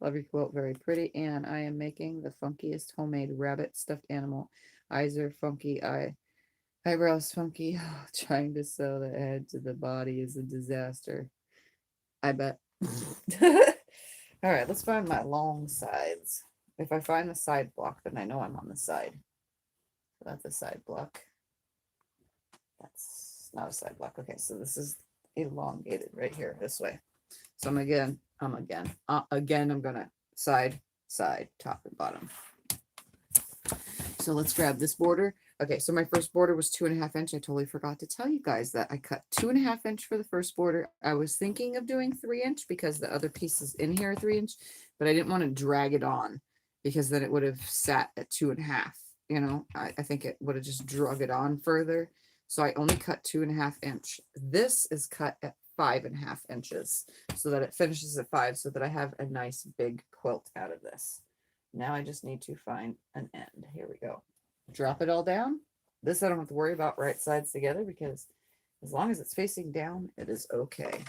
Love your quilt, very pretty. And I am making the funkiest homemade rabbit stuffed animal. Eyes are funky. Eyebrows funky. Oh, trying to sew the head to the body is a disaster. I bet. All right, let's find my long sides. If I find the side block, then I know I'm on the side. That's a side block. That's not a side block. Okay, so this is elongated right here this way. So I'm gonna side, top and bottom. So let's grab this border. Okay, so my first border was 2.5 inch. I totally forgot to tell you guys that I cut 2.5 inch for the first border. I was thinking of doing 3 inch because the other pieces in here are 3 inch, but I didn't want to drag it on because then it would have sat at 2.5. You know, I think it would have just drug it on further. So I only cut 2.5 inch. This is cut at 5.5 inches so that it finishes at 5 so that I have a nice big quilt out of this. Now I just need to find an end. Here we go. Drop it all down. This I don't have to worry about right sides together because as long as it's facing down, it is okay.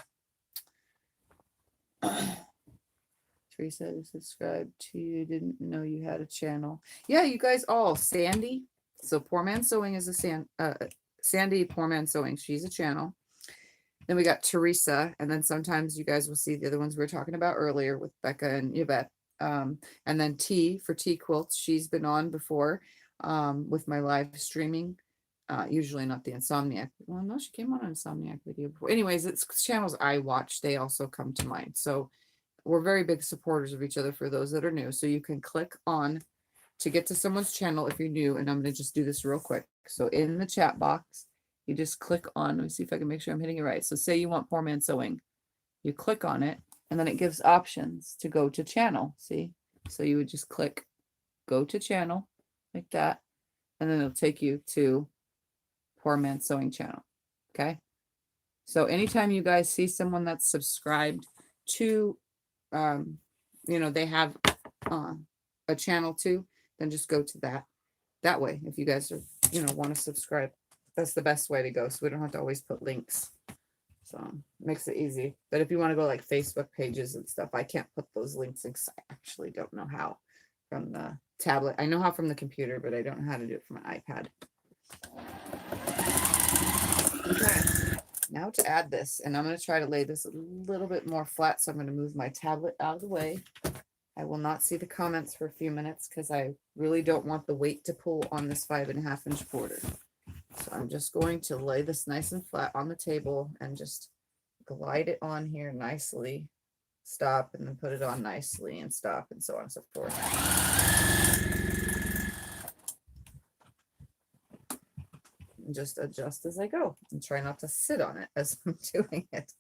Teresa, subscribed to you. Didn't know you had a channel. Yeah, you guys all. Sandy. So Poor Man Sewing is a Sandy Poor Man Sewing. She's a channel. Then we got Teresa, and then sometimes you guys will see the other ones we were talking about earlier with Becca and Yvette. And then T for T Quilts. She's been on before with my live streaming. Usually not the Insomniac. Well, no, she came on an Insomniac video before. Anyways, it's channels I watch. They also come to mind. So we're very big supporters of each other for those that are new. So you can click on to get to someone's channel if you're new. And I'm going to just do this real quick. So in the chat box, you just click on, let me see if I can make sure I'm hitting it right. So say you want Poor Man Sewing. You click on it and then it gives options to go to channel. See? So you would just click go to channel like that. And then it'll take you to Poor Man Sewing channel. Okay. So anytime you guys see someone that's subscribed to, you know, they have a channel too, then just go to that way. If you guys are, you know, want to subscribe, that's the best way to go. So we don't have to always put links. So it makes it easy. But if you want to go like Facebook pages and stuff, I can't put those links in. I actually don't know how from the tablet. I know how from the computer, but I don't know how to do it from an iPad. Okay, now to add this, and I'm going to try to lay this a little bit more flat. So I'm going to move my tablet out of the way. I will not see the comments for a few minutes because I really don't want the weight to pull on this 5.5 inch border. So I'm just going to lay this nice and flat on the table and just glide it on here nicely. Stop and then put it on nicely and stop and so on and so forth. And just adjust as I go and try not to sit on it as I'm doing it.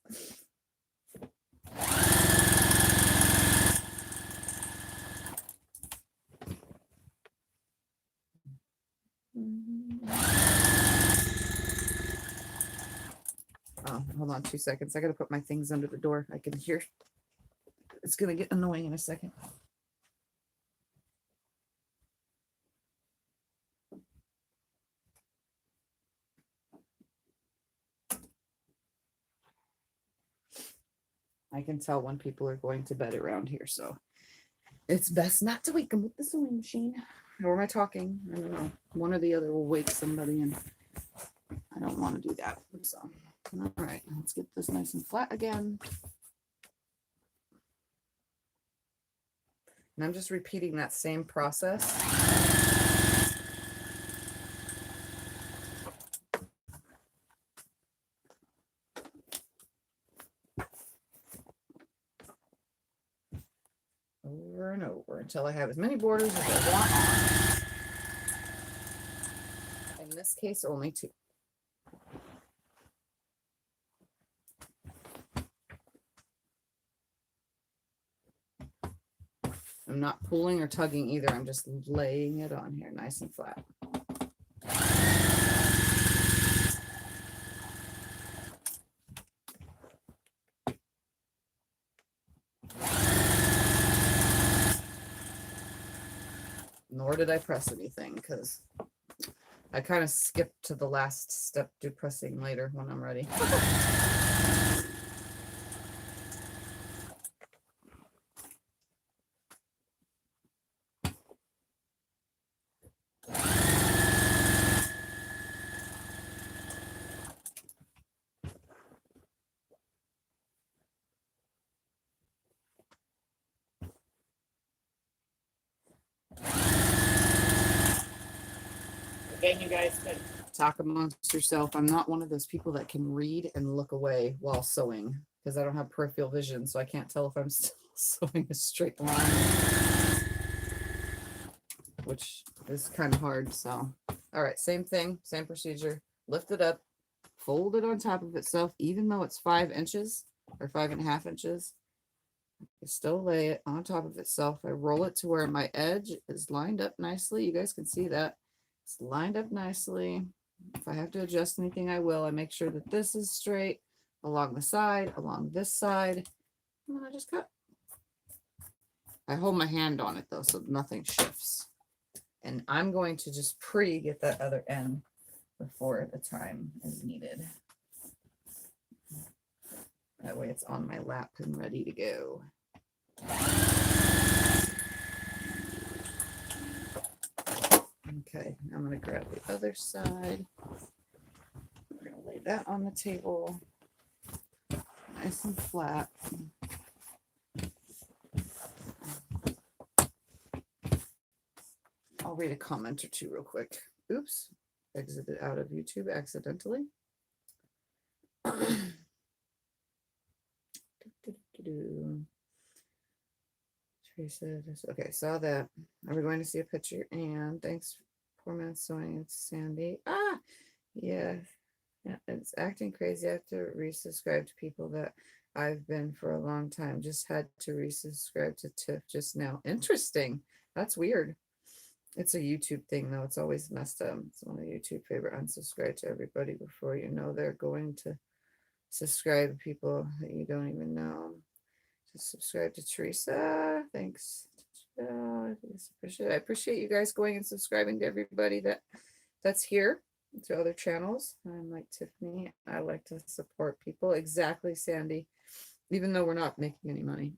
Oh, hold on 2 seconds. I gotta put my things under the door. I can hear. It's gonna get annoying in a second. I can tell when people are going to bed around here, so it's best not to wake them with the sewing machine. Or am I talking? I don't know. One or the other will wake somebody, and I don't want to do that. So, all right, let's get this nice and flat again. And I'm just repeating that same process. Over and over until I have as many borders as I want on. In this case, only 2. I'm not pulling or tugging either. I'm just laying it on here nice and flat. Nor did I press anything because I kind of skipped to the last step, do pressing later when I'm ready. Again, you guys can talk amongst yourself. I'm not one of those people that can read and look away while sewing because I don't have peripheral vision, so I can't tell if I'm still sewing a straight line, which is kind of hard. So, all right, same thing, same procedure. Lift it up, fold it on top of itself, even though it's 5 inches or 5.5 inches. I still lay it on top of itself. I roll it to where my edge is lined up nicely. You guys can see that it's lined up nicely. If I have to adjust anything, I will. I make sure that this is straight along the side, along this side, and then I just cut. I hold my hand on it though, so nothing shifts. And I'm going to just get that other end before the time is needed. That way it's on my lap and ready to go. Okay, I'm going to grab the other side. We're going to lay that on the table. Nice and flat. I'll read a comment or two real quick. Oops, exited out of YouTube accidentally. Teresa, okay, saw that. Are we going to see a picture? And thanks, poor man sewing. It's Sandy. Ah, yeah, it's acting crazy. I have to resubscribe to people that I've been for a long time. Just had to resubscribe to Tiff just now. Interesting. That's weird. It's a YouTube thing though. It's always messed up. It's one of the YouTube favorite. Unsubscribe to everybody before you know they're going to subscribe to people that you don't even know. Just subscribe to Teresa. Thanks. I appreciate you guys going and subscribing to everybody that's here, to other channels. I'm like Tiffany. I like to support people. Exactly, Sandy. Even though we're not making any money.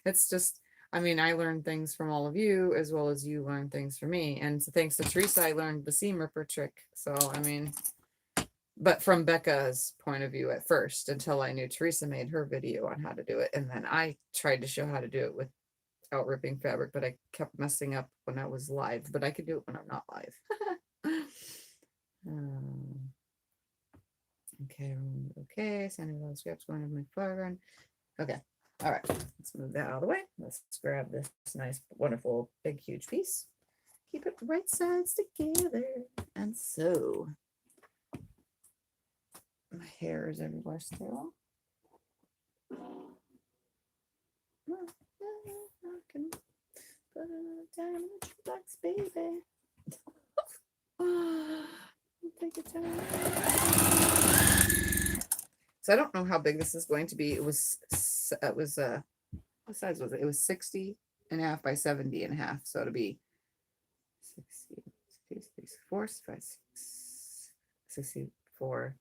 It's just, I mean, I learned things from all of you as well as you learned things from me. And so thanks to Teresa, I learned the seam ripper trick. So, I mean, but from Becca's point of view at first, until I knew Teresa made her video on how to do it. And then I tried to show how to do it without ripping fabric, but I kept messing up when I was live, but I could do it when I'm not live. Okay, sending those scraps going to my foreground. Okay, all right, let's move that out of the way. Let's grab this nice, wonderful, big, huge piece. Keep it right sides together, and sew. My hair is everywhere still. I can put it down in the box, baby. Take your time. So I don't know how big this is going to be. It was what size was it? It was 60.5 by 70.5. So it'll be 60, 64, 64,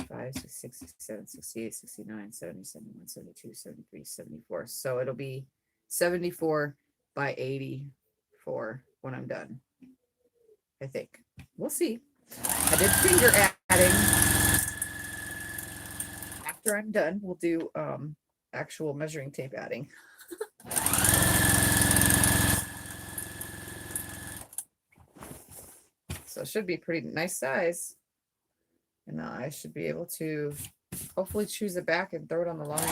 5, 6, 67, 68, 69, 70, 71, 72, 73, 74. So it'll be 74 by 84 when I'm done. I think. We'll see. I did finger adding. After I'm done, we'll do actual measuring tape adding. So it should be pretty nice size. And I should be able to hopefully choose it back and throw it on the long arm.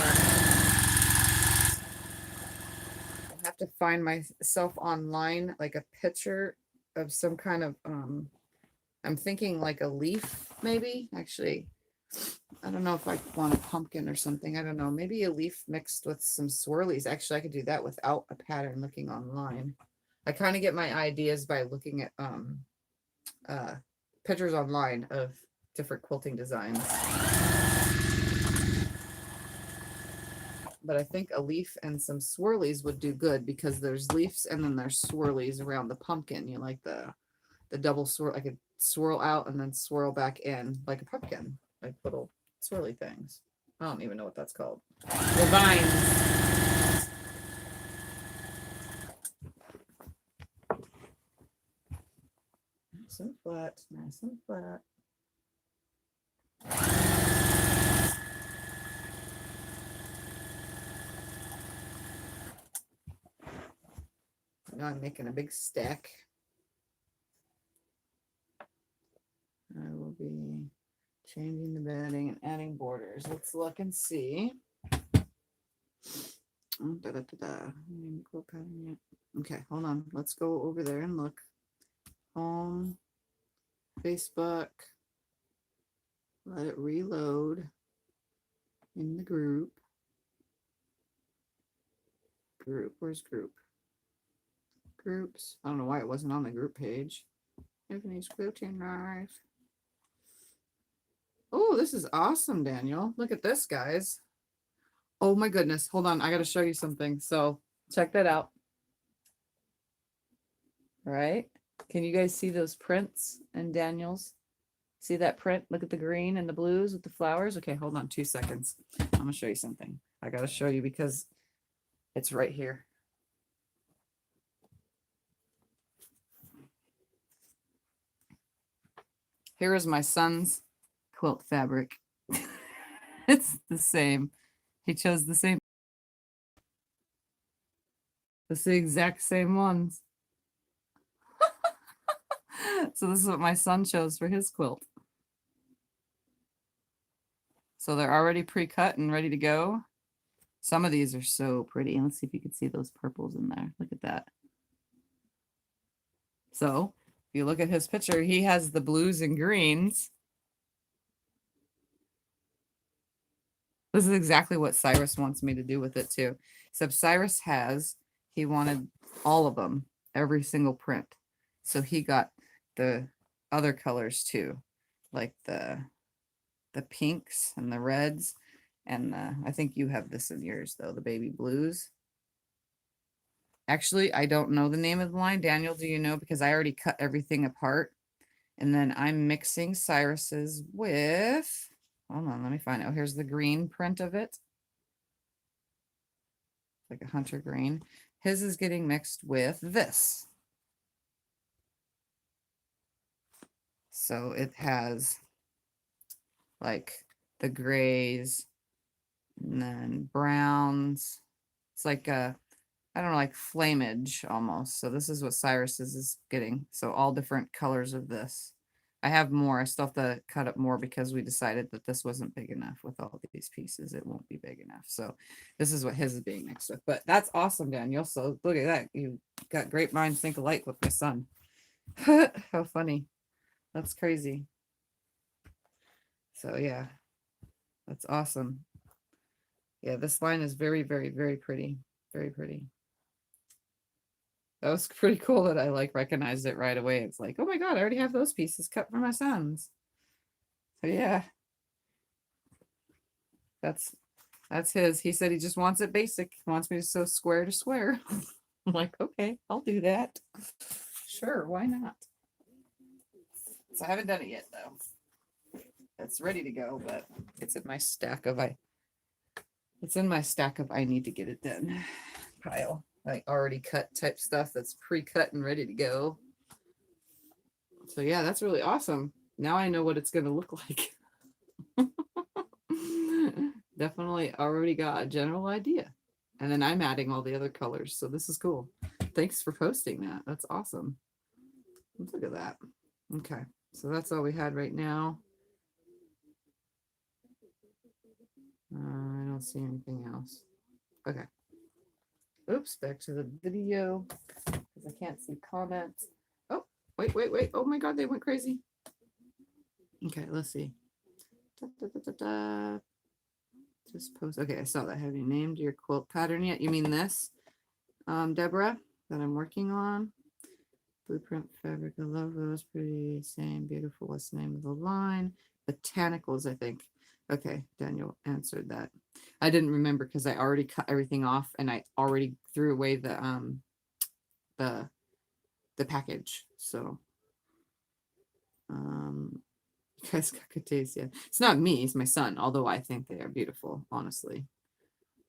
I'll have to find myself online, like a picture of some kind of, I'm thinking like a leaf, maybe. Actually, I don't know if I want a pumpkin or something. I don't know. Maybe a leaf mixed with some swirlies. Actually, I could do that without a pattern looking online. I kind of get my ideas by looking at pictures online of different quilting designs. But I think a leaf and some swirlies would do good because there's leaves and then there's swirlies around the pumpkin. You like the double swirl. I could swirl out and then swirl back in like a pumpkin, like little swirly things. I don't even know what that's called. The vines. Nice and flat, nice and flat. Now I'm making a big stack. be changing the bedding and adding borders. Let's look and see. Okay, hold on. Let's go over there and look. Home, Facebook. Let it reload in the group. Group, where's group? Groups. I don't know why it wasn't on the group page. Tiffany's Quilting Knife. Oh, this is awesome, Daniel. Look at this, guys. Oh my goodness. Hold on. I got to show you something. So check that out. All right. Can you guys see those prints and Daniel's? See that print? Look at the green and the blues with the flowers. Okay, hold on 2 seconds. I'm going to show you something. I got to show you because it's right here. Here is my son's quilt fabric. It's the same. He chose the same. It's the exact same ones. So this is what my son chose for his quilt. So they're already pre-cut and ready to go. Some of these are so pretty. Let's see if you can see those purples in there. Look at that. So if you look at his picture, he has the blues and greens. This is exactly what Cyrus wants me to do with it too. Except Cyrus he wanted all of them, every single print. So he got the other colors too, like the pinks and the reds. And I think you have this in yours though, the baby blues. Actually, I don't know the name of the line. Daniel, do you know? Because I already cut everything apart. And then I'm mixing Cyrus's with, hold on, let me find out. Here's the green print of it. Like a hunter green. His is getting mixed with this. So it has like the grays and then browns. It's like a, I don't know, like flamage almost. So this is what Cyrus's is getting. So all different colors of this. I have more. I still have to cut up more because we decided that this wasn't big enough with all these pieces. It won't be big enough. So this is what his is being mixed with. But that's awesome, Daniel. So look at that. You got great minds think alike with my son. How funny. That's crazy. So yeah, that's awesome. Yeah, this line is very, very, very pretty. Very pretty. That was pretty cool that I like recognized it right away. It's like, oh my God, I already have those pieces cut for my sons. So yeah, that's his. He said he just wants it basic. He wants me to sew square to square. I'm like, okay, I'll do that. Sure, why not? So I haven't done it yet though. It's ready to go, but it's in my stack of I need to get it done pile. Like already cut type stuff that's pre-cut and ready to go. So yeah, that's really awesome. Now I know what it's going to look like. Definitely already got a general idea. And then I'm adding all the other colors. So this is cool. Thanks for posting that. That's awesome. Look at that. Okay. So that's all we had right now. I don't see anything else. Okay. Oops, back to the video because I can't see comments. Oh, wait. Oh my God, they went crazy. Okay, let's see. Just post. Okay, I saw that. Have you named your quilt pattern yet? You mean this, Deborah, that I'm working on? Blueprint fabric. I love those. Pretty, same, beautiful. What's the name of the line? Botanicals, I think. Okay, Daniel answered that. I didn't remember because I already cut everything off and I already threw away the package. So you guys got good taste, yeah. It's not me, it's my son, although I think they are beautiful, honestly.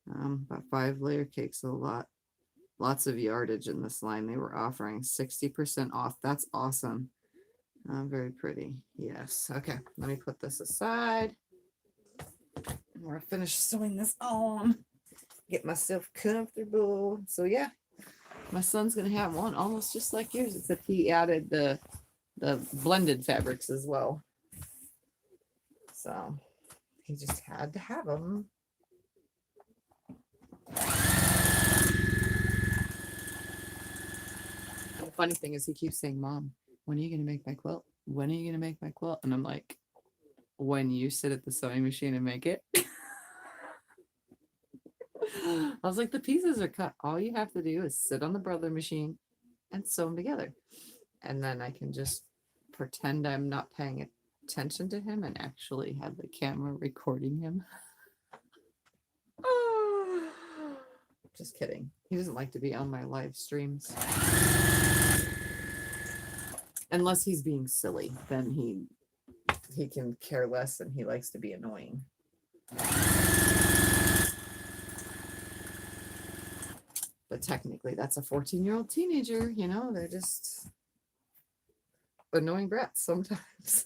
About 5-layer cakes, lots of yardage in this line. They were offering 60% off. That's awesome. Very pretty. Yes. Okay, let me put this aside. We're finished sewing this on. Get myself comfortable. So yeah, my son's gonna have one almost just like yours, except he added the blended fabrics as well. So he just had to have them. The funny thing is he keeps saying, Mom, when are you going to make my quilt? When are you going to make my quilt? And I'm like, when you sit at the sewing machine and make it. I was like, the pieces are cut. All you have to do is sit on the brother machine and sew them together. And then I can just pretend I'm not paying attention to him and actually have the camera recording him. Just kidding. He doesn't like to be on my live streams. Unless he's being silly, then he can care less and he likes to be annoying. But technically that's a 14-year-old teenager, you know, they're just annoying brats sometimes.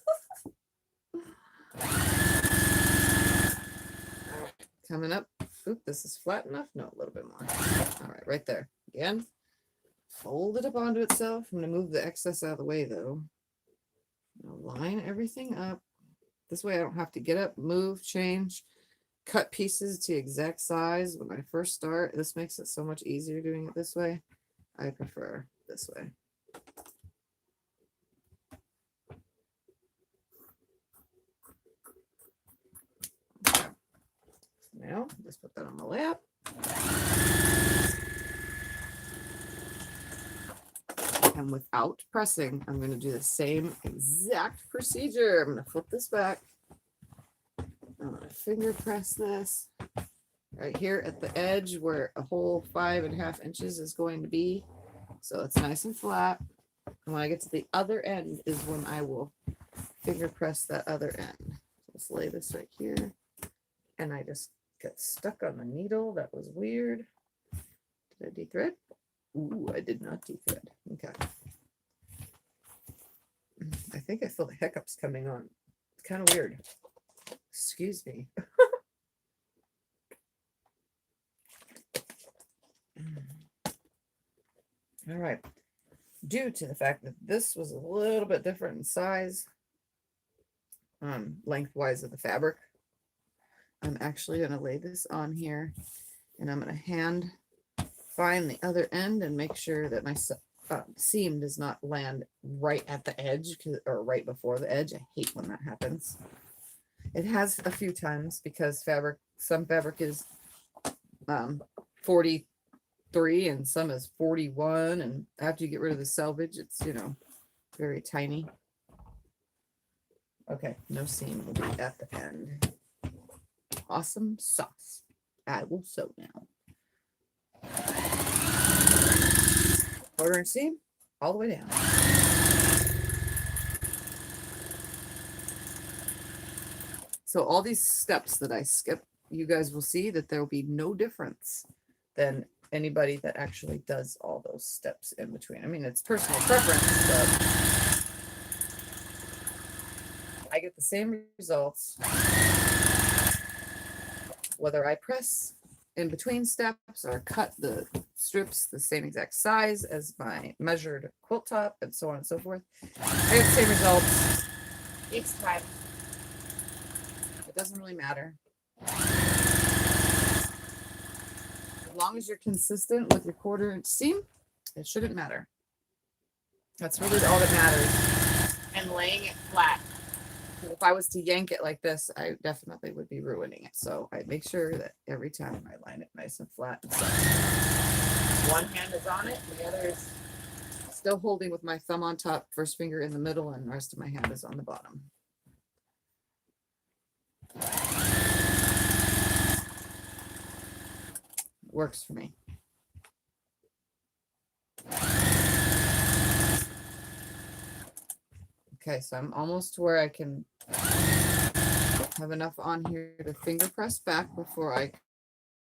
Coming up. Oop, this is flat enough. No, a little bit more. All right, right there. Again, fold it up onto itself. I'm going to move the excess out of the way though. Line everything up. This way I don't have to get up, move, change, cut pieces to exact size when I first start. This makes it so much easier doing it this way. I prefer this way. Okay. Now, just put that on my lap. And without pressing, I'm going to do the same exact procedure. I'm going to flip this back. I'm going to finger press this right here at the edge where a whole 5.5 inches is going to be. So it's nice and flat. And when I get to the other end is when I will finger press that other end. Just lay this right here. And I just got stuck on the needle. That was weird. Did I de-thread? Ooh, I did not de-thread. Okay. I think I feel the hiccups coming on. It's kind of weird. Excuse me. All right. Due to the fact that this was a little bit different in size, lengthwise of the fabric, I'm actually going to lay this on here and I'm going to hand find the other end and make sure that my seam does not land right at the edge or right before the edge. I hate when that happens. It has a few times because some fabric is 43 and some is 41, and after you get rid of the selvage, it's, you know, very tiny. Okay, no seam will be at the end. Awesome sauce. I will sew now. Quarter inch seam all the way down. So all these steps that I skip, you guys will see that there will be no difference than anybody that actually does all those steps in between. I mean, it's personal preference, but I get the same results whether I press in between steps or cut the strips the same exact size as my measured quilt top and so on and so forth. I get the same results each time. It doesn't really matter. As long as you're consistent with your quarter inch seam, it shouldn't matter. That's really all that matters. And laying it flat. If I was to yank it like this, I definitely would be ruining it. So I make sure that every time I line it nice and flat. And so one hand is on it, and the other is still holding with my thumb on top, first finger in the middle, and the rest of my hand is on the bottom. It works for me. Okay, so I'm almost to where I can have enough on here to finger press back before I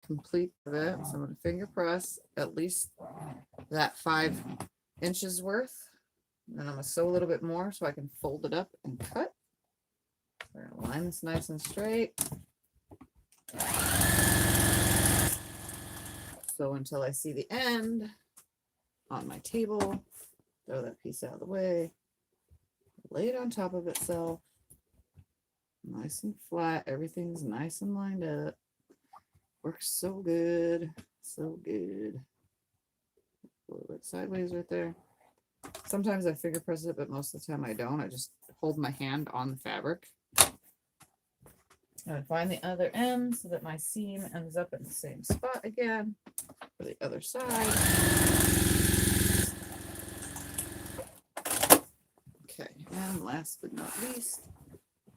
complete it. So I'm going to finger press at least that 5 inches worth. And then I'm going to sew a little bit more so I can fold it up and cut. We're going to line this nice and straight. So until I see the end on my table, throw that piece out of the way, lay it on top of itself, Nice and flat. Everything's nice and lined up. Works so good. So good. A little bit sideways right there. Sometimes I finger press it, but most of the time I don't. I just hold my hand on the fabric. And I find the other end so that my seam ends up in the same spot again for the other side. Okay, and last but not least,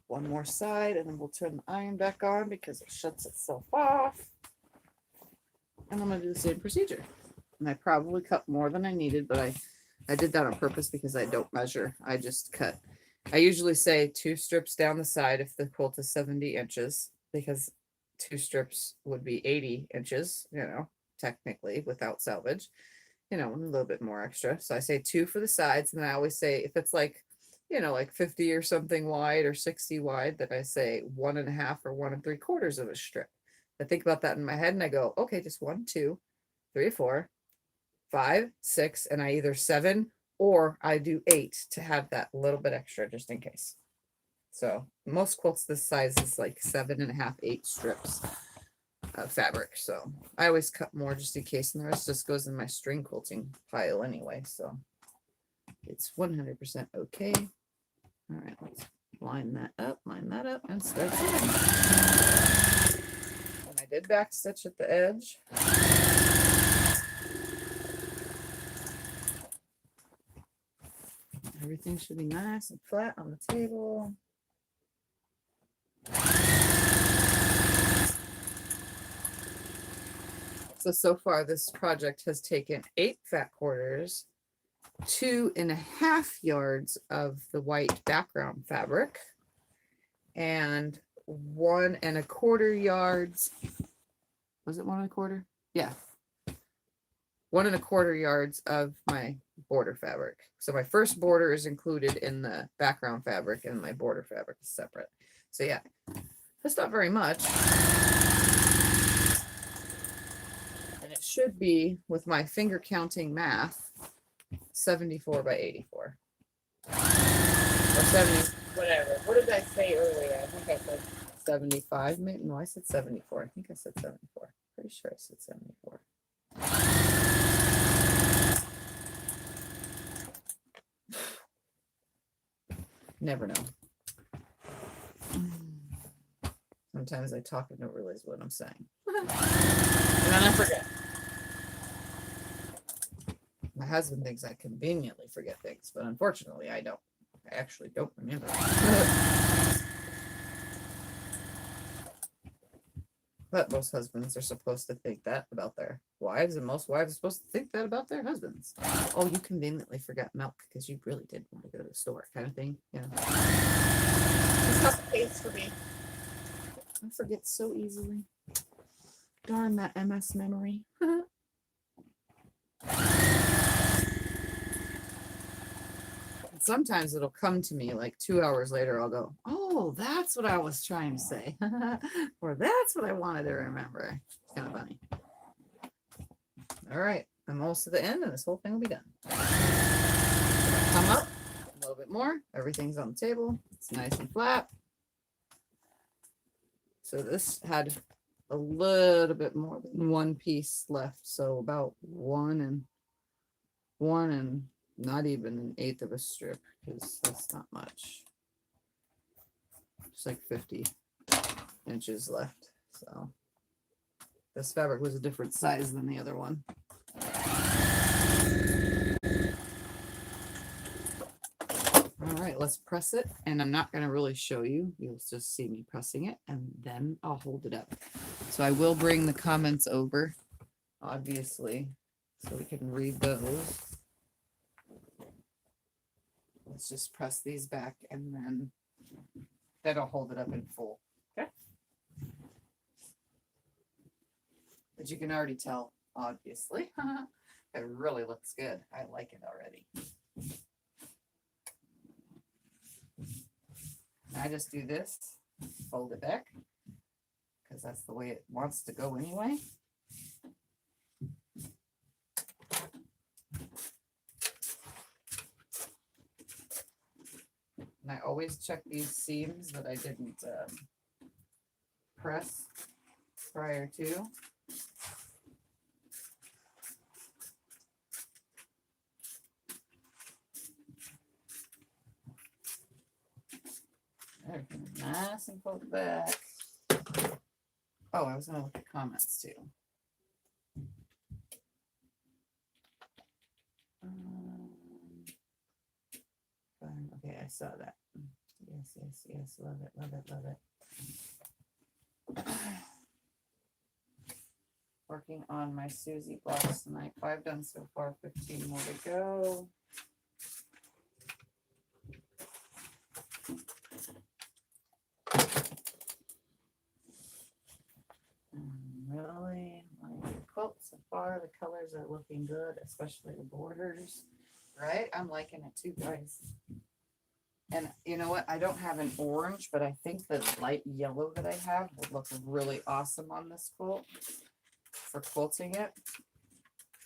one more side, and then we'll turn the iron back on because it shuts itself off. And I'm going to do the same procedure. And I probably cut more than I needed, but I did that on purpose because I don't measure. I just cut. I usually say 2 strips down the side if the quilt is 70 inches, because 2 strips would be 80 inches, you know, technically without salvage, you know, a little bit more extra. So I say 2 for the sides. And I always say if it's like, you know, like 50 or something wide or 60 wide, that I say 1.5 or 1 3/4 of a strip. I think about that in my head and I go, okay, just 1, 2, 3, 4, 5, 6, and I either 7 or I do 8 to have that little bit extra just in case. So most quilts this size is like 7.5, 8 strips of fabric. So I always cut more just in case, and the rest just goes in my string quilting pile anyway. So it's 100% okay. All right, let's line that up, and start sewing. And I did back stitch at the edge. Everything should be nice and flat on the table. So far this project has taken 8 fat quarters, 2.5 yards of the white background fabric, and 1.25 yards. Was it 1.25? Yeah. 1.25 yards of my border fabric. So my first border is included in the background fabric and my border fabric is separate. So yeah, that's not very much. And it should be, with my finger counting math, 74 by 84. Or 70, whatever. What did I say earlier? I think I said 75. Maybe, no, I said 74. I think I said 74. Pretty sure I said 74. Never know. Sometimes I talk and don't realize what I'm saying. And then I forget. My husband thinks I conveniently forget things, but unfortunately I don't. I actually don't remember. But most husbands are supposed to think that about their wives, and most wives are supposed to think that about their husbands. Oh, you conveniently forgot milk because you really did want to go to the store, kind of thing. Yeah. It's not the case for me. I forget so easily. Darn that MS memory. Sometimes it'll come to me like 2 hours later. I'll go, oh, that's what I was trying to say. Or that's what I wanted to remember. It's kind of funny. All right. I'm almost to the end and this whole thing will be done. Come up a little bit more. Everything's on the table. It's nice and flat. So this had a little bit more than 1 piece left. So about 1 and not even 1/8 of a strip, because that's not much. Just like 50 inches left. So this fabric was a different size than the other one. All right, let's press it. And I'm not going to really show you. You'll just see me pressing it and then I'll hold it up. So I will bring the comments over, obviously, so we can read those. Let's just press these back and then that'll hold it up in full. Okay. But you can already tell, obviously, it really looks good. I like it already. I just do this, fold it back, because that's the way it wants to go anyway. And I always check these seams that I didn't press prior to. Everything nice and fold back. Oh, I was gonna look at comments too. Okay, I saw that. Yes, yes, yes. Love it, love it, love it. Working on my Susie blocks tonight. 5 done so far, 15 more to go. Really like the quilt so far. The colors are looking good, especially the borders. Right? I'm liking it too, guys. And you know what? I don't have an orange, but I think the light yellow that I have would look really awesome on this quilt for quilting it.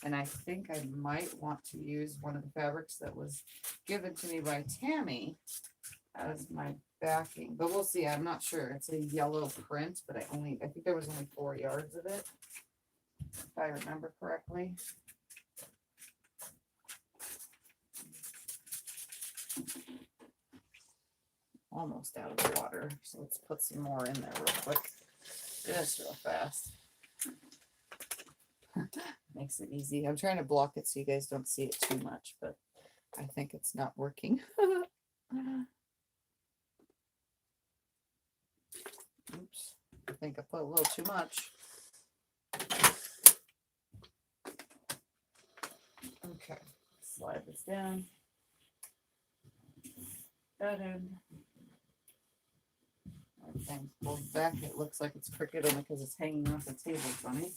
And I think I might want to use one of the fabrics that was given to me by Tammy as my backing, but we'll see. I'm not sure. It's a yellow print, but I think there was only 4 yards of it, if I remember correctly. Almost out of the water, so let's put some more in there real quick. Just real fast. Makes it easy. I'm trying to block it so you guys don't see it too much, but I think it's not working. Oops, I think I put a little too much. Okay, slide this down. That in. Everything's pulled back. It looks like it's crooked only because it's hanging off the table funny.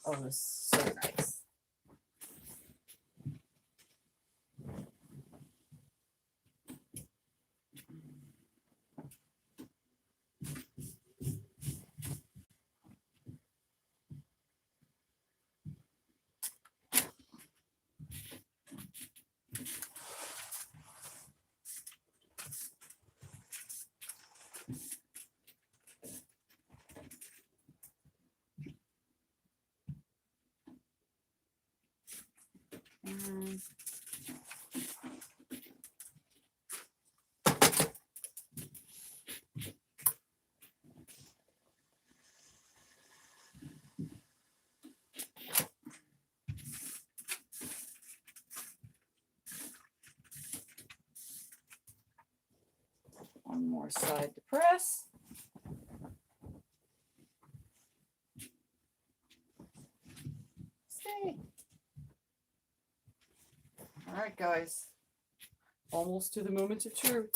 Oh, this is so nice. One more side to press. Stay. All right, guys. Almost to the moment of truth.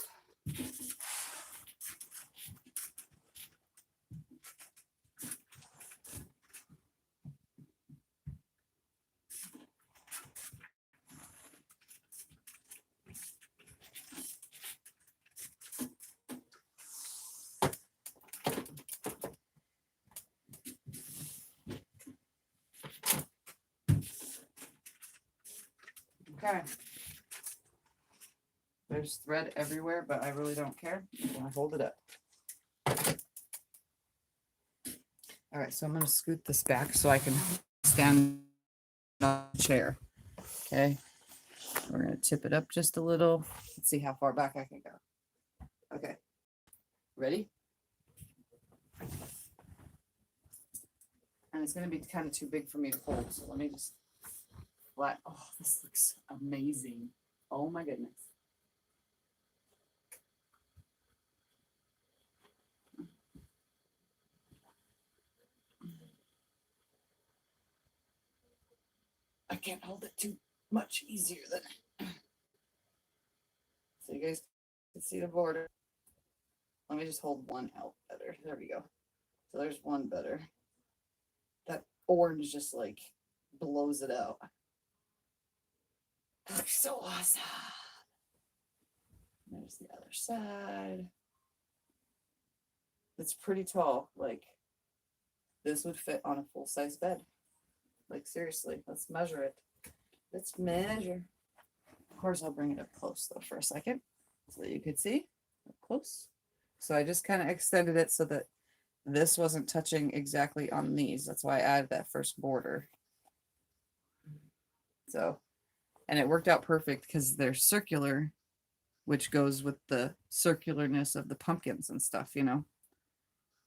Okay. There's thread everywhere, but I really don't care. I'm gonna hold it up. All right, so I'm gonna scoot this back so I can stand on the chair. Okay. We're gonna tip it up just a little. Let's see how far back I can go. Okay. Ready? And it's gonna be kind of too big for me to hold, so let me just flat. Oh, this looks amazing. Oh my goodness. I can't hold it too much easier than so you guys can see the border. Let me just hold one out better. There we go. So there's one better. That orange just like blows it out. That looks so awesome. There's the other side. It's pretty tall. Like this would fit on a full-size bed. Like seriously, let's measure it. Let's measure. Of course, I'll bring it up close though for a second so that you could see up close. So I just kind of extended it so that this wasn't touching exactly on these. That's why I added that first border. So, and it worked out perfect because they're circular, which goes with the circularness of the pumpkins and stuff, you know.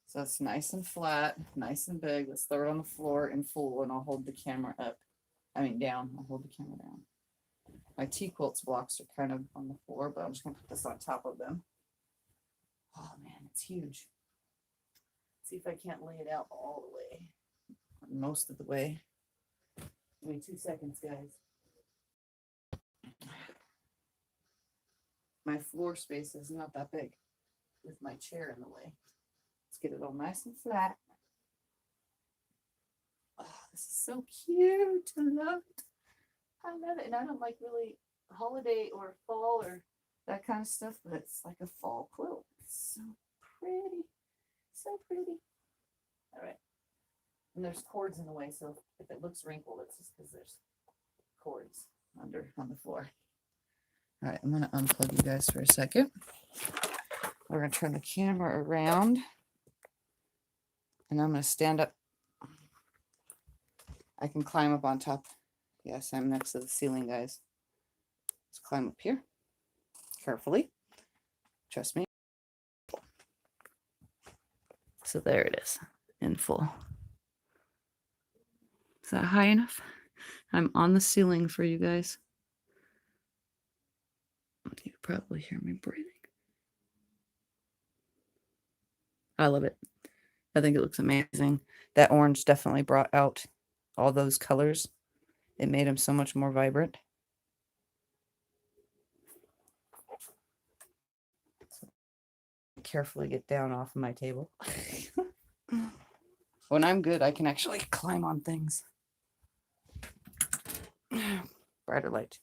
So it's nice and flat, nice and big. Let's throw it on the floor in full and I'll hold the camera up. I mean down. I'll hold the camera down. My T-quilts blocks are kind of on the floor, but I'm just gonna put this on top of them. Oh man, it's huge. See if I can't lay it out all the way. Most of the way. Give me 2 seconds, guys. My floor space is not that big with my chair in the way. Let's get it all nice and flat. Oh, this is so cute. I love it. I love it. And I don't like really holiday or fall or that kind of stuff, but it's like a fall quilt. It's so pretty. So pretty. All right. And there's cords in the way, so if it looks wrinkled, it's just because there's cords under on the floor. All right, I'm going to unplug you guys for a second. We're going to turn the camera around. And I'm going to stand up. I can climb up on top. Yes, I'm next to the ceiling, guys. Let's climb up here. Carefully. Trust me. So there it is, in full. Is that high enough? I'm on the ceiling for you guys. You probably hear me breathing. I love it. I think it looks amazing. That orange definitely brought out all those colors. It made them so much more vibrant. Carefully get down off of my table. When I'm good, I can actually climb on things. Brighter light.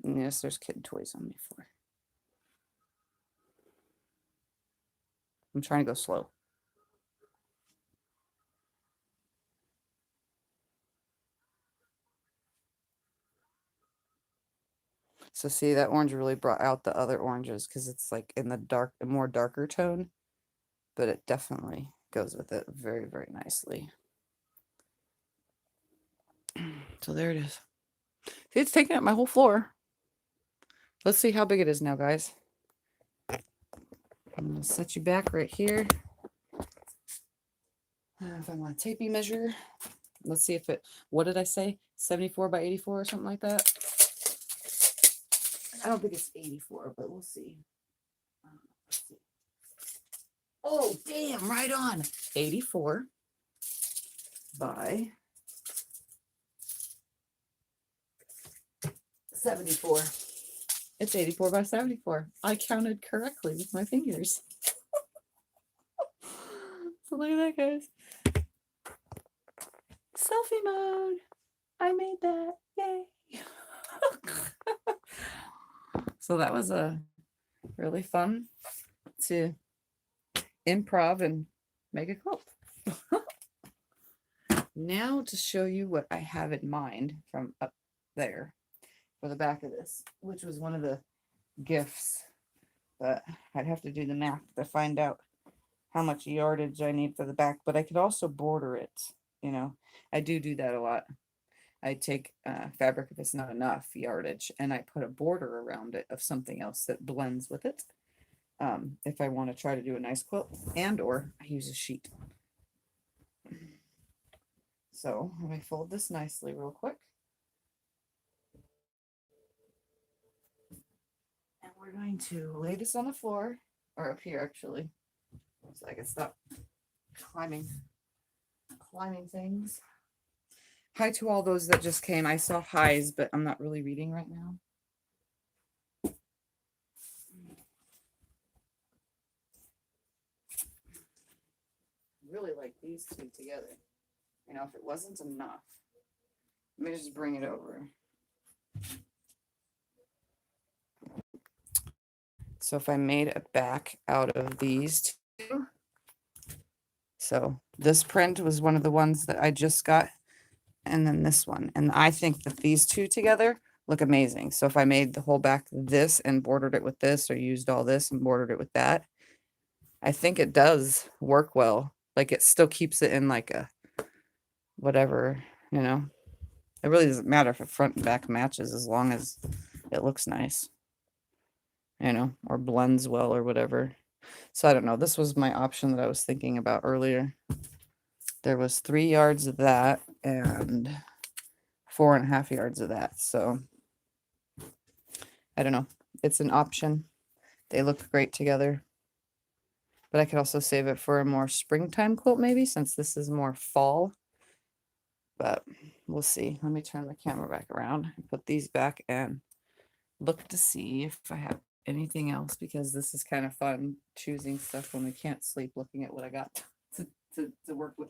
Yes, there's kid toys on my floor. I'm trying to go slow. So see, that orange really brought out the other oranges because it's like in the dark, a more darker tone, but it definitely goes with it very, very nicely. So there it is. See, it's taking up my whole floor. Let's see how big it is now, guys. I'm going to set you back right here. If I want a taping measure, let's see if it, what did I say? 74 by 84 or something like that. I don't think it's 84, but we'll see. Let's see. Oh, damn, right on. 84 by 74. It's 84 by 74. I counted correctly with my fingers. So look at that, guys. Selfie mode. I made that. Yay. So that was a really fun to improv and make a quilt. Now to show you what I have in mind from up there for the back of this, which was one of the gifts, but I'd have to do the math to find out how much yardage I need for the back, but I could also border it. You know, I do that a lot. I take fabric if it's not enough yardage and I put a border around it of something else that blends with it. If I want to try to do a nice quilt, and or I use a sheet. So let me fold this nicely real quick. And we're going to lay this on the floor, or up here actually, so I can stop climbing things. Hi to all those that just came. I saw highs, but I'm not really reading right now. Really like these two together. You know, if it wasn't enough, let me just bring it over. So if I made a back out of these two, so this print was one of the ones that I just got and then this one. And I think that these two together look amazing. So if I made the whole back this and bordered it with this, or used all this and bordered it with that, I think it does work well. Like it still keeps it in like a whatever, you know. It really doesn't matter if it front and back matches as long as it looks nice, you know, or blends well or whatever. So I don't know. This was my option that I was thinking about earlier. There was 3 yards of that and 4.5 yards of that. So I don't know. It's an option. They look great together. But I could also save it for a more springtime quilt maybe, since this is more fall. But we'll see. Let me turn the camera back around and put these back and look to see if I have anything else, because this is kind of fun choosing stuff when we can't sleep, looking at what I got to work with.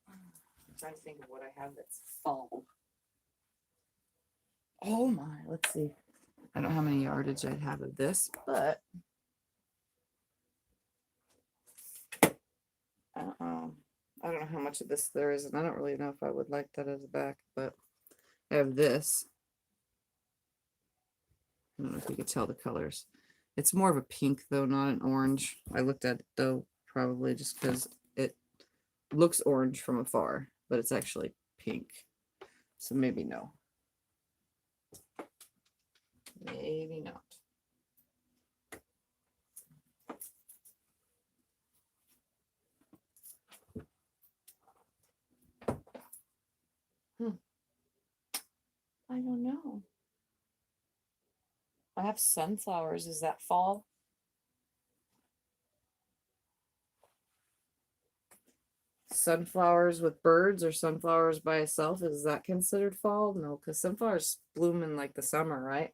I'm trying to think of what I have that's fall. Oh my, let's see. I don't know how many yardage I'd have of this, but I don't know how much of this there is, and I don't really know if I would like that as a back, but I have this. I don't know if you could tell the colors. It's more of a pink though, not an orange. I looked at it though, probably just because it looks orange from afar, but it's actually pink. So maybe no. Maybe not. I don't know. I have sunflowers. Is that fall? Sunflowers with birds or sunflowers by itself, is that considered fall? No, because sunflowers bloom in like the summer, right?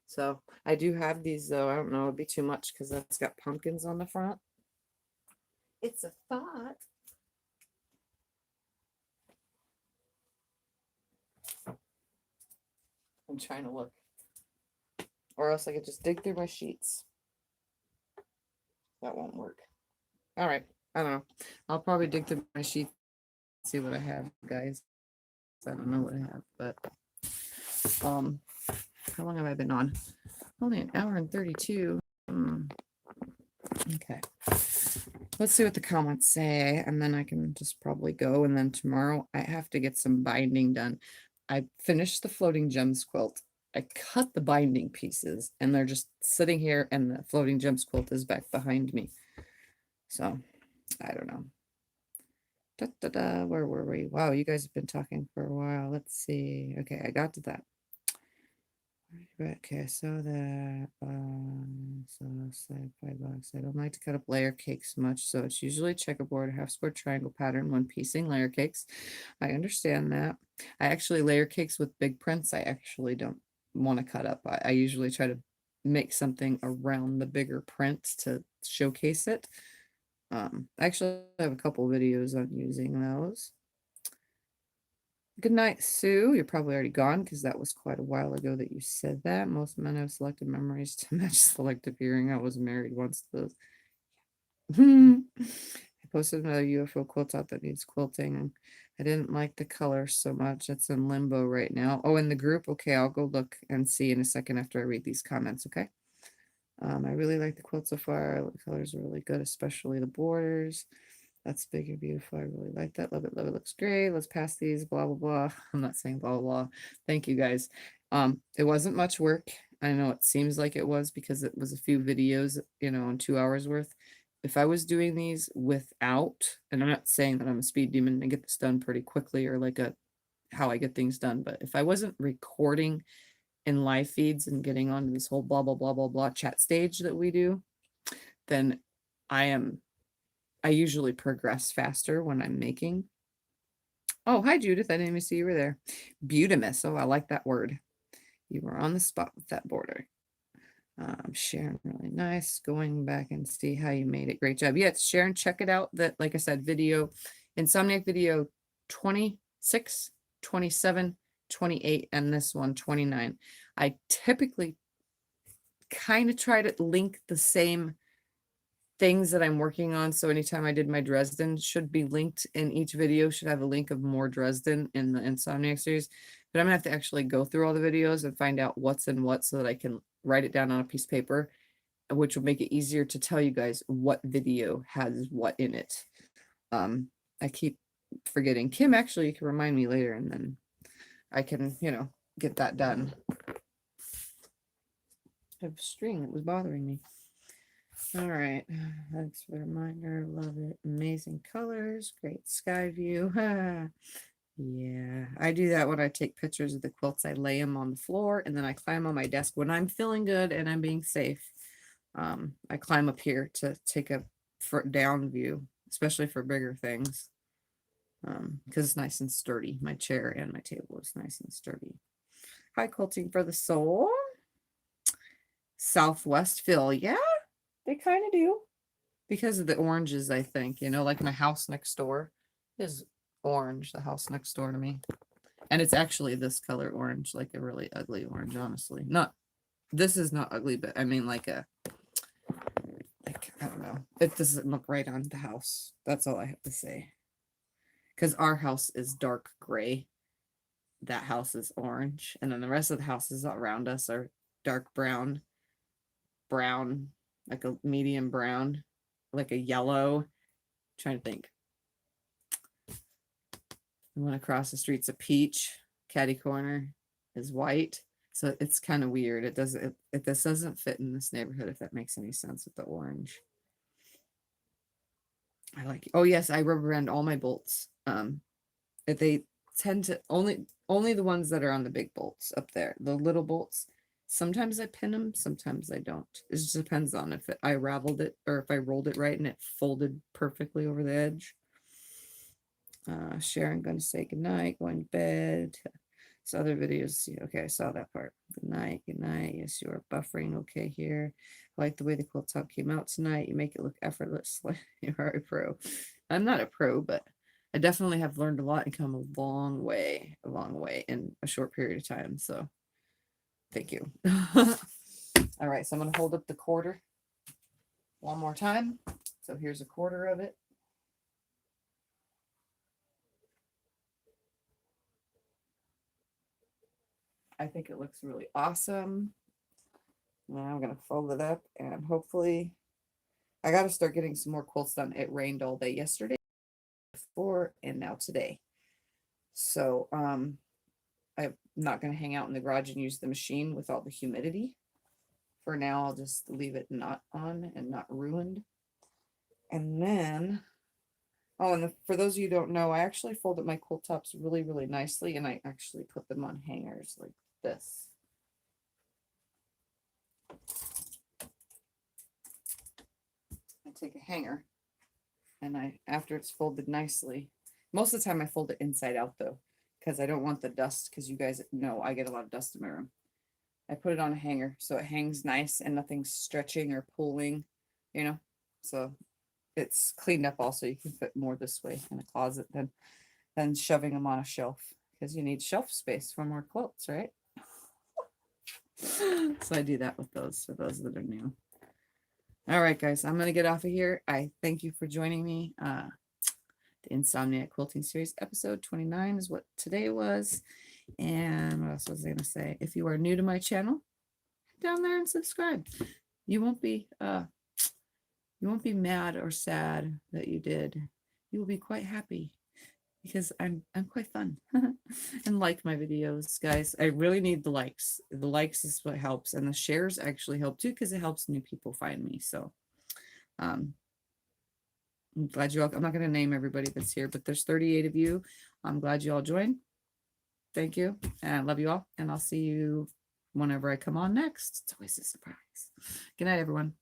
So I do have these though. I don't know, it'd be too much because that's got pumpkins on the front. It's a thought. I'm trying to look. Or else I could just dig through my sheets. That won't work. All right. I don't know. I'll probably dig through my sheets, see what I have, guys. I don't know what I have, but how long have I been on? Only an hour and 32. Okay. Let's see what the comments say, and then I can just probably go. And then tomorrow I have to get some binding done. I finished the floating gems quilt. I cut the binding pieces, and they're just sitting here, and the floating gems quilt is back behind me. So I don't know. Da, da, da, where were we? Wow, you guys have been talking for a while. Let's see. Okay, I got to that. Okay, so that so side 5 bucks. I don't like to cut up layer cakes much, so it's usually checkerboard, half square triangle pattern when piecing layer cakes. I understand that. I actually layer cakes with big prints. I actually don't want to cut up. I usually try to make something around the bigger print to showcase it. I actually have a couple videos on using those. Good night, Sue. You're probably already gone because that was quite a while ago that you said that. Most men have selected memories to match selective hearing. I was married once to those. I posted another UFO quilt out that needs quilting, and I didn't like the color so much. It's in limbo right now. Oh, in the group? Okay, I'll go look and see in a second after I read these comments, okay? I really like the quilt so far. The colors are really good, especially the borders. That's big and beautiful. I really like that. Love it. Love it. Looks great. Let's pass these. Blah, blah, blah. I'm not saying blah, blah, blah. Thank you guys. It wasn't much work. I know it seems like it was because it was a few videos, you know, in 2 hours worth. If I was doing these without, and I'm not saying that I'm a speed demon and get this done pretty quickly or like a how I get things done, but if I wasn't recording in live feeds and getting onto this whole blah, blah, blah, blah, blah chat stage that we do, then I usually progress faster when I'm making. Oh, hi, Judith. I didn't even see you were there. Beautimus. Oh, I like that word. You were on the spot with that border. Sharon, really nice. Going back and see how you made it. Great job. Yeah, Sharon, check it out. That, like I said, video, Insomniac video 26, 27, 28, and this one, 29. I typically kind of try to link the same things that I'm working on. So anytime I did my Dresden should be linked in each video, should have a link of more Dresden in the Insomniac series. But I'm gonna have to actually go through all the videos and find out what's in what so that I can write it down on a piece of paper, which will make it easier to tell you guys what video has what in it. I keep forgetting. Kim, actually, you can remind me later and then I can, get that done. I have string that was bothering me. All right, thanks for the reminder. Love it. Amazing colors, great sky view. Yeah, I do that when I take pictures of the quilts. I lay them on the floor and then I climb on my desk when I'm feeling good and I'm being safe. I climb up here to take a down view, especially for bigger things, because it's nice and sturdy. My chair and my table is nice and sturdy. Hi, Quilting for the Soul. Southwest Phil, yeah. They kind of do because of the oranges, I think, like my house next door is orange, the house next door to me. And it's actually this color orange, like a really ugly orange, honestly. This is not ugly, but I mean like I don't know. It doesn't look right on the house. That's all I have to say. Because our house is dark gray. That house is orange. And then the rest of the houses around us are dark brown, like a medium brown, like a yellow. I'm trying to think. The one across the street's a peach. Caddy corner is white. So it's kind of weird. This doesn't fit in this neighborhood, if that makes any sense with the orange. I like it. Oh yes, I rubber band all my bolts. They tend to only the ones that are on the big bolts up there. The little bolts, sometimes I pin them, sometimes I don't. It just depends on if I raveled it or if I rolled it right and it folded perfectly over the edge. Sharon, gonna say goodnight, going to bed. So other videos, okay, I saw that part. Good night, yes, you are buffering okay here. I like the way the quilt top came out tonight. You make it look effortless. You are a pro. I'm not a pro, but I definitely have learned a lot and come a long way in a short period of time. So thank you. All right, so I'm going to hold up the quarter one more time. So here's a quarter of it. I think it looks really awesome. Now I'm going to fold it up and hopefully I got to start getting some more quilts done. It rained all day yesterday, before, and now today. So I'm not going to hang out in the garage and use the machine with all the humidity. For now, I'll just leave it not on and not ruined. And then, and for those of you who don't know, I actually folded my quilt tops really, really nicely, and I actually put them on hangers like this. I take a hanger, and after it's folded nicely, most of the time I fold it inside out though, because I don't want the dust, because you guys know I get a lot of dust in my room. I put it on a hanger so it hangs nice and nothing's stretching or pulling, so it's cleaned up. Also, you can fit more this way in a closet than shoving them on a shelf, because you need shelf space for more quilts, right? So I do that with those, for those that are new. All right, guys, I'm going to get off of here. I thank you for joining me. The Insomniac Quilting Series episode 29 is what today was. And what else was I going to say? If you are new to my channel, head down there and subscribe. You won't be mad or sad that you did. You will be quite happy, because I'm quite fun. And like my videos, guys. I really need the likes. The likes is what helps, and the shares actually help too, because it helps new people find me. So I'm glad you all, I'm not going to name everybody that's here, but there's 38 of you. I'm glad you all joined. Thank you, and I love you all, and I'll see you whenever I come on next. It's always a surprise. Good night, everyone.